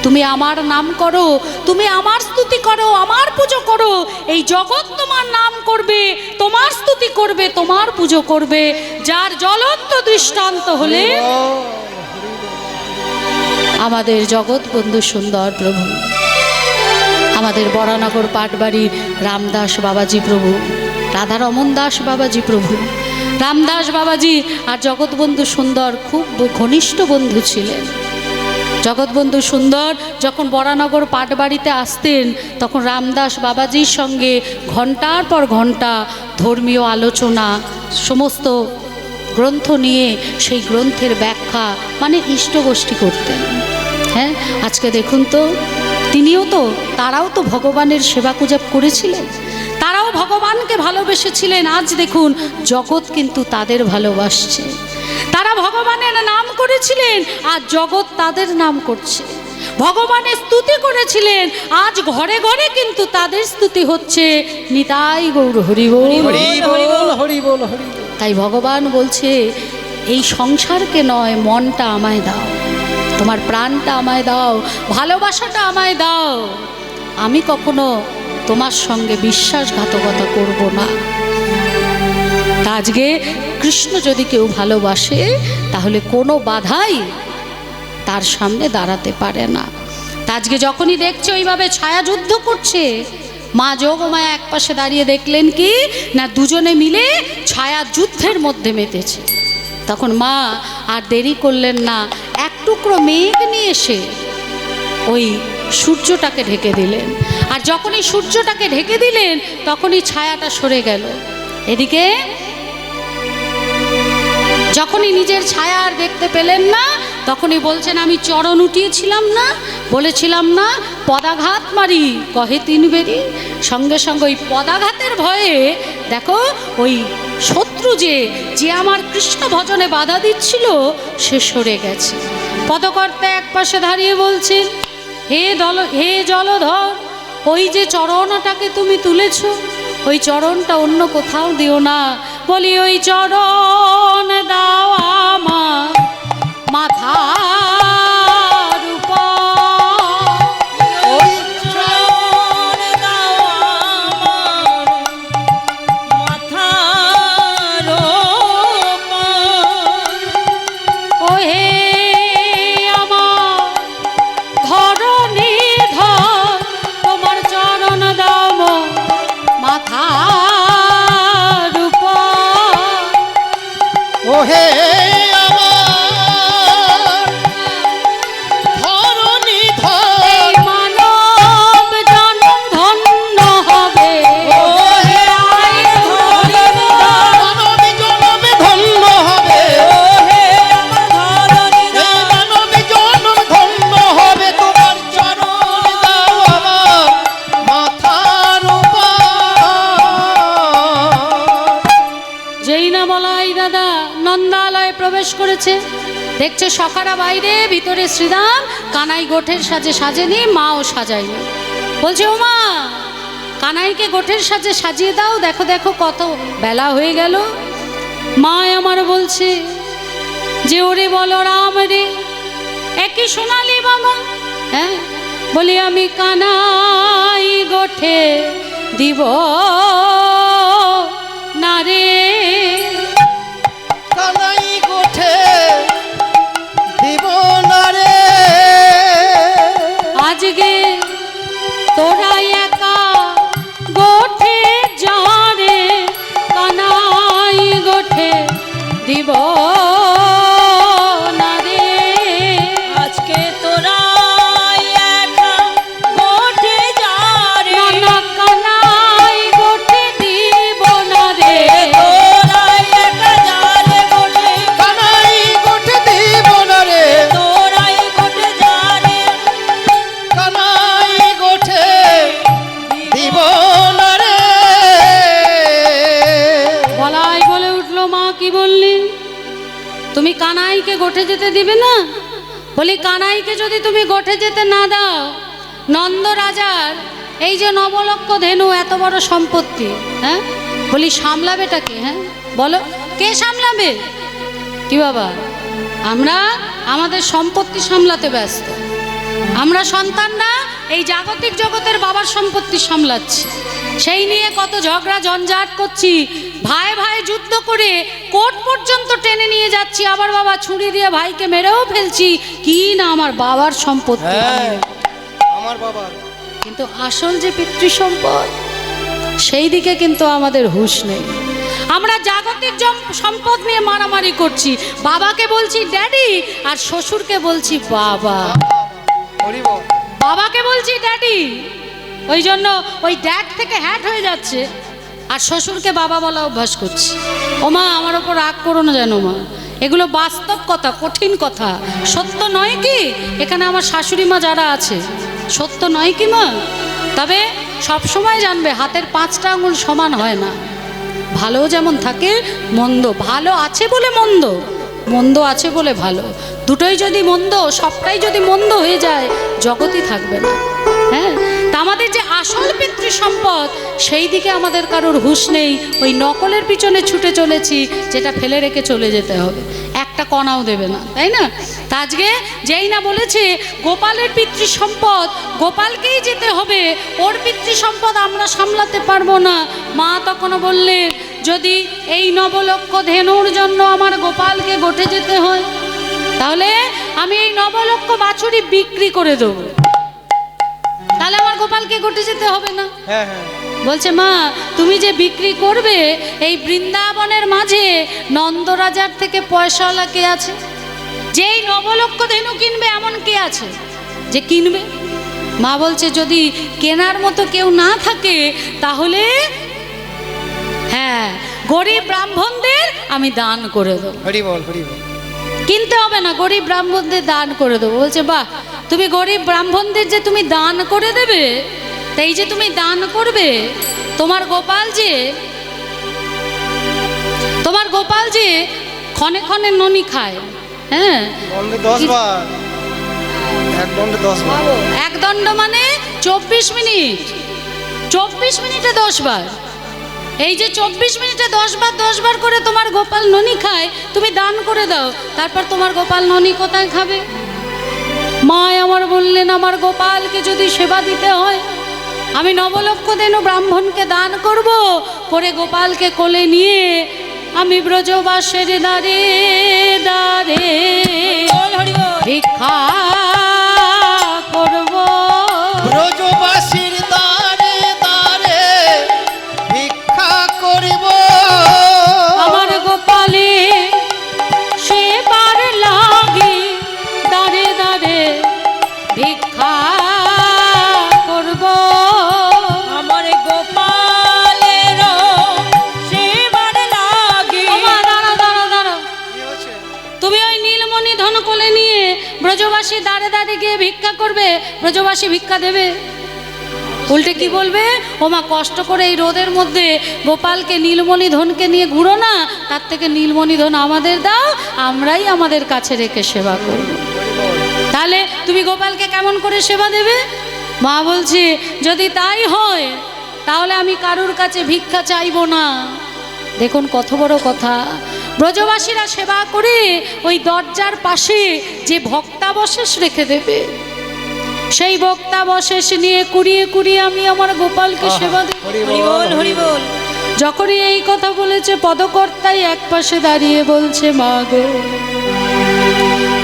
তুমি আমার নাম করো, তুমি আমার স্তুতি করো, আমার পুজো করো, এই জগৎ তোমার নাম করবে, তোমার স্তুতি করবে, তোমার পুজো করবে। যার জ্বলন্ত দৃষ্টান্ত হলে আমাদের জগৎ বন্ধু সুন্দর প্রভু, আমাদের বরানগর পাটবাড়ির রামদাস বাবাজি প্রভু। রাধা রমন দাস বাবাজি প্রভু, রামদাস বাবাজি আর জগৎবন্ধু সুন্দর খুব ঘনিষ্ঠ বন্ধু ছিলেন। জগৎবন্ধু সুন্দর যখন বরানগর পাটবাড়িতে আসতেন তখন রামদাস বাবাজির সঙ্গে ঘন্টার পর ঘন্টা ধর্মীয় আলোচনা, সমস্ত গ্রন্থ নিয়ে সেই গ্রন্থের ব্যাখ্যা মানে ইষ্টগোষ্ঠী করতেন। হ্যাঁ, আজকে দেখুন তো তারাও তো ভগবানের সেবা পূজা করেছিলেন, তারাও ভগবানকে ভালোবেসেছিলেন। আজ দেখুন জগৎ কিন্তু তাদের ভালোবাসছে। তারা ভগবানের নাম করেছিলেন, আজ জগৎ তাদের নাম করছে। ভগবানের স্তুতি করেছিলেন, আজ ঘরে ঘরে কিন্তু তাদের স্তুতি হচ্ছে। নিতাই গৌর হরি বল। হরি বল, হরি বল, হরি বল। তাই ভগবান বলছে, এই সংসারকে নয়, মনটা আমায় দাও, তোমার প্রাণটা আমায় দাও, ভালোবাসাটা আমায় দাও। আমি কখনো তোমার সঙ্গে বিশ্বাসঘাতকতা করব না। তা আজকে কৃষ্ণ যদি কেউ ভালোবাসে তাহলে কোনো বাধাই তার সামনে দাঁড়াতে পারে না। তা আজকে যখনই দেখছে ওইভাবে ছায়া যুদ্ধ করছে, মা যোগমায়া এক পাশে দাঁড়িয়ে দেখলেন কি না দুজনে মিলে ছায়া যুদ্ধের মধ্যে মেতেছে। তখন মা আর দেরি করলেন না, এক টুকরো মেঘ নিয়ে এসে ওই সূর্যটাকে ঢেকে দিলেন। আর যখনই সূর্যটাকে ঢেকে দিলেন তখনই ছায়াটা সরে গেল। এদিকে যখনই নিজের ছায়া আর দেখতে পেলেন না তখনই বলছেন, আমি চরণ উঠিয়েছিলাম না, বলেছিলাম না পদাঘাত মারি কহে তিন বেরি। সঙ্গে সঙ্গে ওই পদাঘাতের ভয়ে দেখো ওই শত্রু যে আমার কৃষ্ণ ভজনে বাধা দিচ্ছিল সে সরে গেছে। পদকর্তা এক পাশে দাঁড়িয়ে বলছেন, হে জলধর, ওই যে চরণটাকে তুমি তুলেছ, ওই চরণটা অন্য কোথাও দিও না। বলি ওই চরণ দাও আমার মাথার উপর, ওই চরণ দাও আমার মাথার উপর। ও হে আমার ধরণীধর, তোমার চরণ দাও মোর মাথার উপর। ওহে আমার ধরণীধর, এই মানব জনম ধন্য হবে। ওহে আয় ধরণীধর, মানবী জনমে ধন্য হবে। ওহে আমার ধরণীধর, এই মানবী জনম ধন্য হবে, তোমার চরণ দাও আমার মাথার উপর। যেই না বলাই দাদা নন্দালয়ে প্রবেশ করেছে, দেখছে সখারা বাইরে, ভিতরে শ্রীরাম কানাই গোঠের সাজে সাজেনি, মাও সাজায়নি। বলছে, ও মা, কানাইকে গোঠের সাজে সাজিয়ে দাও, দেখো দেখো কত বেলা হয়ে গেল। মা আমার বলছে যে ওরে বলো রাম রে, একই সোনালি বাবা। হ্যাঁ, বলি আমি কানাই গোঠে দিব না রে। কানাই গোঠে দিব না রে। আজকে তোরা একা গোঠে যা রে, কানাই গোঠে দিব না রে। আজকে তোরা একা গোঠে যা রে, না কানাই গোঠে দিব না রে। তোরা একা যা রে গোঠে, কানাই গোঠে দিব না রে। তোরাই গোঠে যা রে, কানাই গোঠে দিব না রে। বলাই বলে উঠলো, মা কি বললি? তুমি কানাইকে গোঠে যেতে দিবে না? বলি, কানাইকে যদি তুমি গোঠে যেতে না দাও, নন্দ রাজার এই যে নবলক্ষ ধেনু, এত বড় সম্পত্তি, হ্যাঁ, বলি সামলাবেটাকে? হ্যাঁ বলো, কে সামলাবে? কি বাবা, আমরা আমাদের সম্পত্তি সামলাতে ব্যস্ত। আমরা সন্তানরা এই জাগতিক জগতের বাবার সম্পত্তি সামলাচ্ছি, সেই নিয়ে কত ঝগড়া ঝঞ্ঝাট করছি, ভাই ভাই যুদ্ধ করে কোর্ট পর্যন্ত টেনে নিয়ে যাচ্ছি, আবার বাবা ছুরি দিয়ে ভাইকে মেরেও ফেলছি, কি না আমার বাবার সম্পত্তি। হ্যাঁ, আমার বাবার। কিন্তু আসল যে পিতৃ সম্পদ, সেই দিকে কিন্তু আমাদের হুঁশ নেই। আমরা জাগতিক সম্পদ নিয়ে মারামারি করছি, বাবাকে বলছি ড্যাডি আর শ্বশুরকে বলছি বাবা। হরি বল। বাবাকে বলছি ড্যাডি, ওই জন্য ওই ড্যাড থেকে হ্যাট হয়ে যাচ্ছে, আর শ্বশুরকে বাবা বলা অভ্যাস করছি। ও মা, আমার ওপর রাগ করো না যেন মা, এগুলো বাস্তব কথা, কঠিন কথা, সত্য নয় কি? এখানে আমার শাশুড়ি মা যারা আছে, সত্য নয় কি মা? তবে সবসময় জানবে হাতের 5টা আঙুল সমান হয় না। ভালো যেমন থাকে, মন্দ ভালো আছে বলে মন্দ, মন্দ আছে বলে ভালো, দুটোই যদি মন্দ, সবটাই যদি মন্দ হয়ে যায়, জগতই থাকবে না। হ্যাঁ, তা আমাদের যে আসল পিতৃ সম্পদ, সেই দিকে আমাদের কারোর হুঁশ নেই। ওই নকলের পিছনে ছুটে চলেছি, যেটা ফেলে রেখে চলে যেতে হবে, একটা কণাও দেবে না, তাই না? তা আজকে যেই না বলেছে গোপালের পিতৃ সম্পদ, গোপালকেই যেতে হবে, ওর পিতৃ সম্পদ আমরা সামলাতে পারবো না। মা তখনও বললেন, যদি এই নবলক্ষ ধেনুর জন্য আমার গোপালকে গটে যেতে হয়, তাহলে আমি এই নবলক্ষ বাছুরি বিক্রি করে দেবো, তাহলে আমার গোপালকে গটে যেতে হবে না। হ্যাঁ হ্যাঁ। বলছে মা, তুমি যে বিক্রি করবে, এই বৃন্দাবনের মাঝে নন্দরাজার থেকে পয়সাওয়ালা কে আছে? যেই নবলক্ষ ধেনু কিনবে এমন কে আছে যে কিনবে? মা বলছে, যদি কেনার মতো কেউ না থাকে, তাহলে হ্যাঁ, গরিব ব্রাহ্মণদের আমি দান করে দেবো। হরি বল, হরি বল। কিনতে হবে না, গরিব ব্রাহ্মণদের দান করে দেবো। বলছে বাহ, তুমি গরিব ব্রাহ্মণদের যে তুমি দান করে দেবে, তাই যে তুমি দান করবে, তোমার গোপাল যে ক্ষণে ক্ষণে ননি খায়, হ্যাঁ, দণ্ডে 10 বার, এক দণ্ডে 10 বার। এক দণ্ড মানে 24 মিনিট, 24 মিনিটে 10 বার। এই যে 24 মিনিটে 10 বার করে তোমার গোপাল ননি খায়, তুমি দান করে দাও, তারপর তোমার গোপাল ননি কোথায় খাবে? মা আমার বললেন, আমার গোপালকে যদি সেবা দিতে হয়, আমি নবলক্ষ ধেনু ব্রাহ্মণকে দান করব, করে গোপালকে কোলে নিয়ে আমি ব্রজবাসের দ্বারে দ্বারে ভিক্ষা করব। ব্রজবাসীর দ্বারে দ্বারে ভিক্ষা করিব, আমার গোপালে সেবার লাগি দ্বারে দ্বারে ভিক্ষা করব। আমার গোপালের সেবার লাগে। দাঁড়া, কি হচ্ছে? তুমি ওই নীলমণি ধন কোলে নিয়ে ব্রজবাসী দাঁড়ে দাঁড়ে গিয়ে ভিক্ষা করবে, ব্রজবাসী ভিক্ষা দেবে? উল্টে কি বলবে, ও মা, কষ্ট করে এই রোদের মধ্যে গোপালকে নীলমণি ধনকে নিয়ে ঘুরো না, তার থেকে নীলমণি ধন আমাদের দাও, আমরাই আমাদের কাছে রেখে সেবা করব। তাহলে তুমি গোপালকে কেমন করে সেবা দেবে? মা বলছে, যদি তাই হয়, তাহলে আমি কারুর কাছে ভিক্ষা চাইব না। দেখুন কত বড় কথা। ব্রজবাসীরা সেবা করে ওই দরজার পাশে যে ভক্তাবশেষ রেখে দেবে, সেই ভক্তাবশেষ নিয়ে কুড়িয়ে কুড়িয়ে আমি আমার গোপালকে সেবা দেব। হরি হরি বল, হরি বল। যখনই এই কথা বলেছে, পদকর্তাই এক পাশে দাঁড়িয়ে বলছে, মা গো,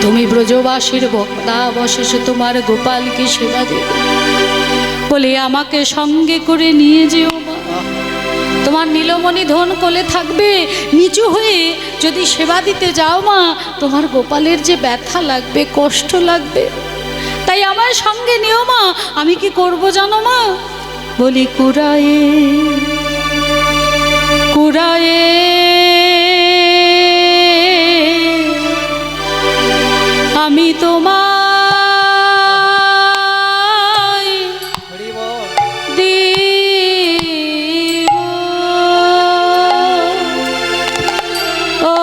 তুমি ব্রজবাসীর ভক্তাবশেষে তোমার গোপালকে সেবা দেবে বলে আমাকে সঙ্গে করে নিয়ে যেও মা। তোমার নীলমণি ধন কোলে থাকবে, নিচু হয়ে যদি সেবা দিতে যাও মা, তোমার গোপালের যে ব্যথা লাগবে, কষ্ট লাগবে, তাই আমার সঙ্গে নিও মা। আমি কি করব জানো মা? বলি, কুড়ায়ে কুড়ায়ে আমি তোমায় হরি বল। দিব। ও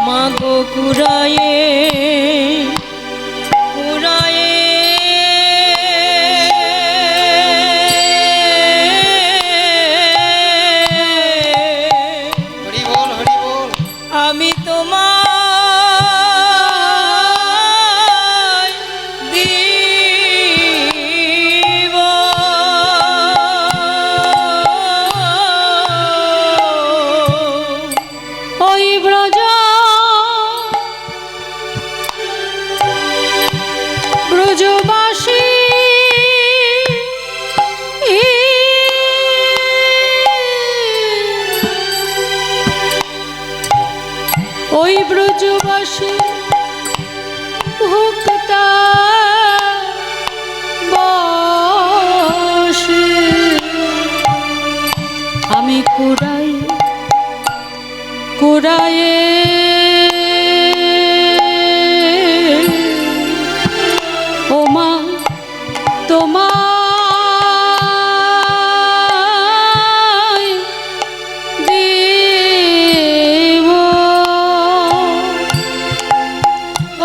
মাগো কুড়ায়ে কুড়ায়ে কুড়ায়ে ও মা তোমায় দেব ও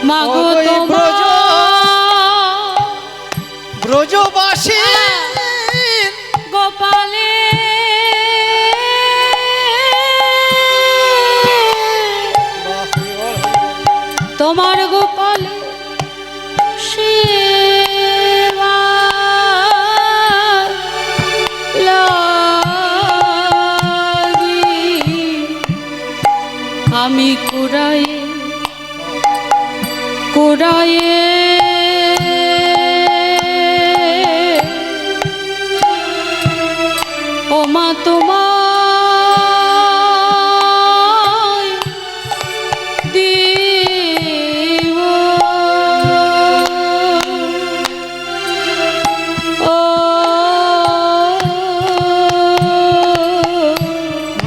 মাগো ওগো এই তোমায় ব্রজবাসী গোপালে তোমার গোপালে সেবা লাগি আমি কুড়ায়ে কুড়ায়ে ও মা তোমায় দেব ও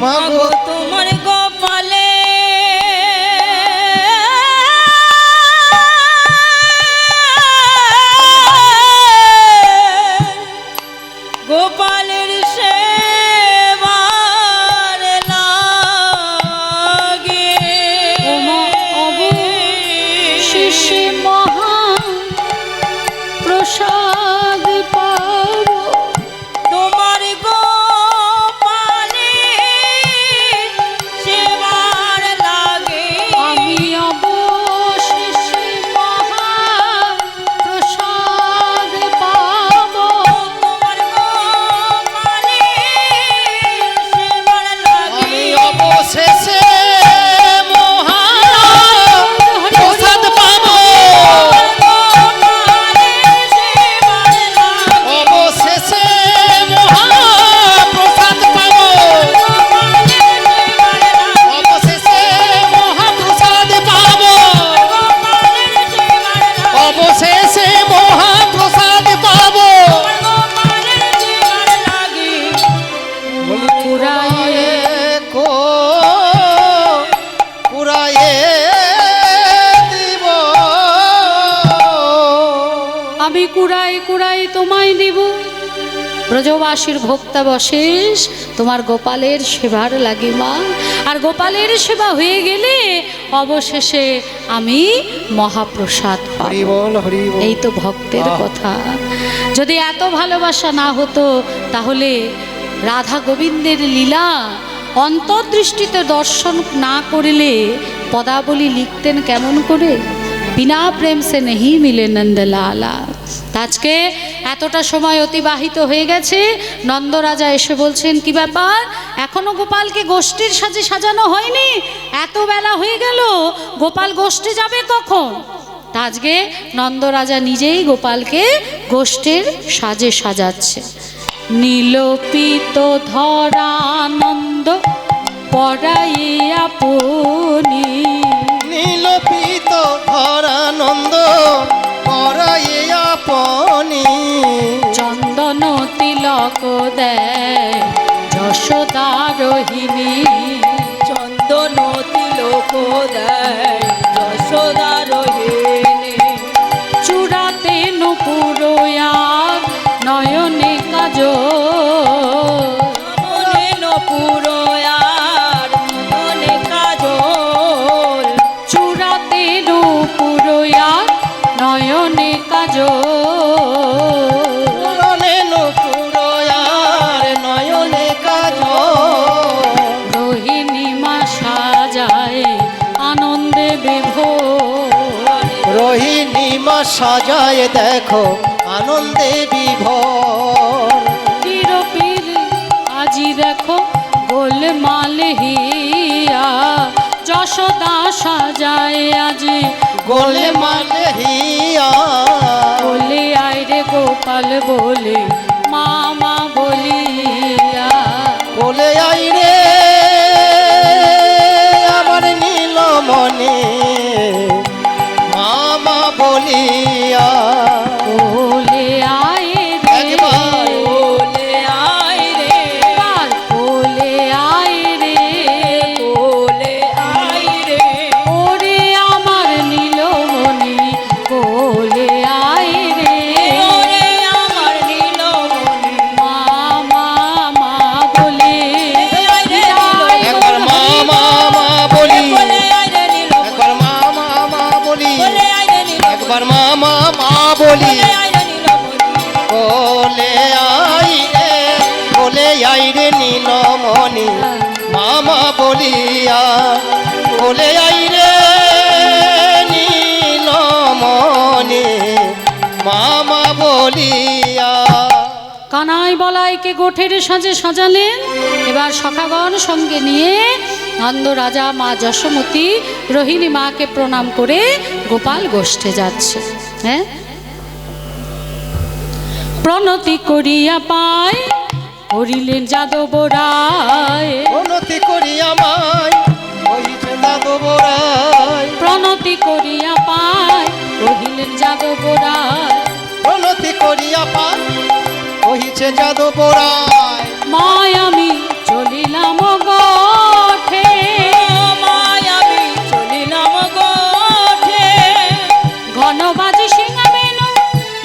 মাগো তোমার গোপালে গোপালের সেবার লাগে ওমা অবশেষে মহা প্রসাদ পাব তোমার গোপালের সেবার লাগে আমি অবশেষে মহা প্রসাদ পাব তোমার গোপালের সেবার লাগে আমি অবশেষে মহা প্রসাদ পাবো অবশেষে মহা প্রসাদ পাবো অবশেষে মহা প্রসাদ পাবো অবশেষে মহা প্রসাদ পাবো কুড়ায়ে কো কুড়ায়ে দিব আমি কুড়াই কুড়াই তোমায় দিব ব্রজবাসীর ভোক্তাবশেষ তোমার গোপালের সেবার লাগে মা আর গোপালের সেবা হয়ে গেলে অবশেষে আমি মহাপ্রসাদ পাব হরি বল হরি বল এই তো ভক্তের বাহ। কথা যদি এত ভালোবাসা না হতো তাহলে রাধা গোবিন্দের লীলা অন্তর্দৃষ্টিতে দর্শন না করলে পদাবলী লিখতেন কেমন করে বিনা প্রেম সে নেহি মিলে নন্দলালা আজকে এতটা সময় অতিবাহিত হয়ে গেছে নন্দরাজা এসে বলছেন কি ব্যাপার এখনো গোপালকে গোষ্ঠীর সাজে সাজানো হয়নি এত বেলা হয়ে গেল গোপাল গোষ্ঠী যাবে কখন তা আজকে নন্দরাজা নিজেই গোপালকে গোষ্ঠীর সাজে সাজাচ্ছে নীলপিত ধরানন্দ পড়াইয়া পুনি নীলপিত ধরানন্দ করাইয়া আপনি চন্দন তিলক দেয় যশোদা রোহিণী চন্দন তিলক দেয় যশোদা রোহিণী চূড়াতে নুপুরয়া নয়নে কাজ মনে নপুরয়ার মনে কাজল চূড়াতে নুপুরয়া নয়নে কাজ নয়নে পুরয়ার নয়নে কাজ রোহিণী মা সাজায় আনন্দে বিভোর রোহিণী মা সাজায় দেখো আনন্দে বিভোর পীর আজি দেখো গোলমাল হিয়া যশোদা সাজায় আজি গোলমাল হিয়া বলে আইরে গোপাল বলে মামা বলিয়া বলে আই রে আমার নীলমণি মামা বলিয়া বলে আয় রে একবার বলে একবার মামা মা বলি বলে আয় রে নীলমণি বলে আই রে নীলমণি মামা বলিয়া বলে আই রে নীলমণি মামা বলিয়া। কানাই বলাইকে গোঠের সাজে সাজালেন। এবার সখাগণ সঙ্গে নিয়ে নন্দ রাজা মা যশোমতী রোহিণী মাকে প্রণাম করে গোপাল গোষ্ঠে যাচ্ছে। হ্যাঁ, প্রণতি করিয়া পায় করিলেন যাদব রায়। উন্নতি করিয়া মাই হইছে যাদব রায়। প্রণতি করিয়া পায় কহিলেন যাদব রায়। উন্নতি করিয়া পাই হইছে যাদব রায়। মায় আমি চলিলাম গোঠে মায় আমি চলিলাম গোঠে ঘন বাজে সিংহা বেনু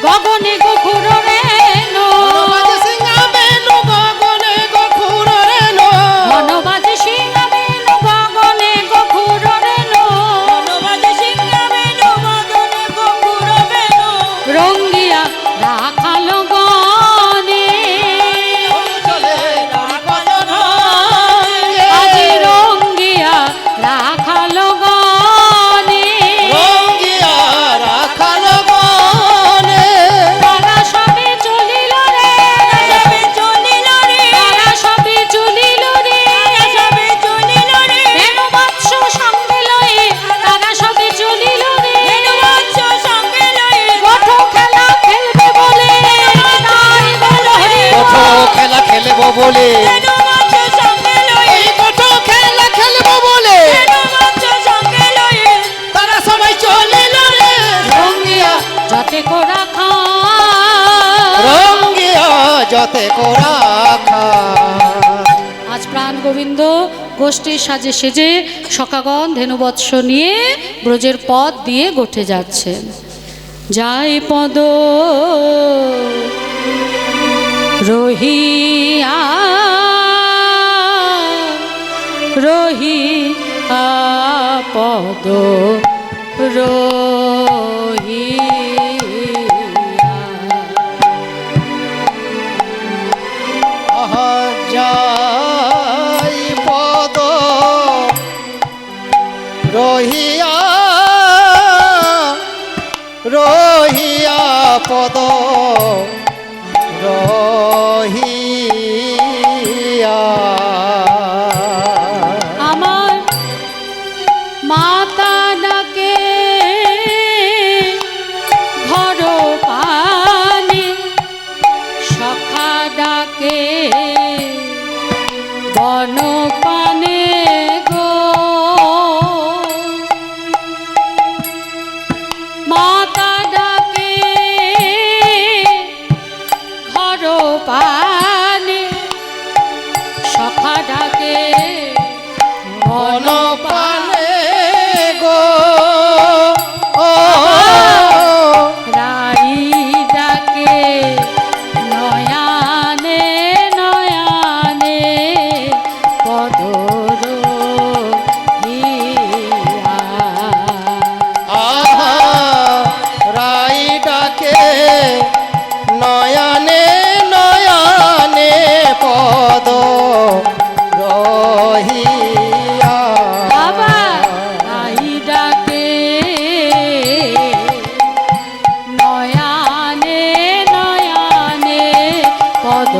গগনে গখুর রেণু। বনবাজে সিংহা বেনু গগনে গখুর রেণু। ঘন বাজে সিংহা বেনু গগনে গখুর রেণু। বনবাজে সিংহা বেনু মদনে গঙ্গুর বেনু রঙ্গিয়া রাখাল গনে চলে রাখাল আজি রঙ্গিয়া রাখাল গনে। রঙ্গিয়া রাখাল গনে। তারা সবে চলিল রে সবে চলিল রে তারা সবে চলিল রে সবে চলিল রে বেনু বৎস সঙ্গে লয়ে তারা সবে চলিল রে। বৎস সঙ্গে লয়ে গোঠ খেলা খেলবে বলে তাই বলো রে। কত খেলা খেলবো বলে বৎস সঙ্গে লয়ে এই কত খেলা খেলবো বলে বৎস সঙ্গে লয়ে তারা সবাই চলিল রে। রঙ্গিয়া যাতে কোরা খা রঙ্গিয়া যতে কোরা খা। আজ প্রাণ গোবিন্দ গোষ্ঠীর সাজে সেজে সখাগণ ধেনুবৎস নিয়ে ব্রজের পথ দিয়ে গোঠে যাচ্ছেন। যায় পদ রহিয়া রহিয়া পদ রহিয়া। আহা যাই পদ রহিয়া রহিয়া পদ রহিয়া। আমার মাতা ডাকে ঘর পানে সখা ডাকে বন পানে গো। মাতা ডাকে ঘর পানে সখা ডাকে বন বনপালে গো ও রাই ডাকে নয়ানে নয়ানে পদর হিয়া। আহা রাই ডাকে নয়নে নয়নে পদ রহিয়া। বাবা রাই ডাকে নয়ানে নয়ানে পদ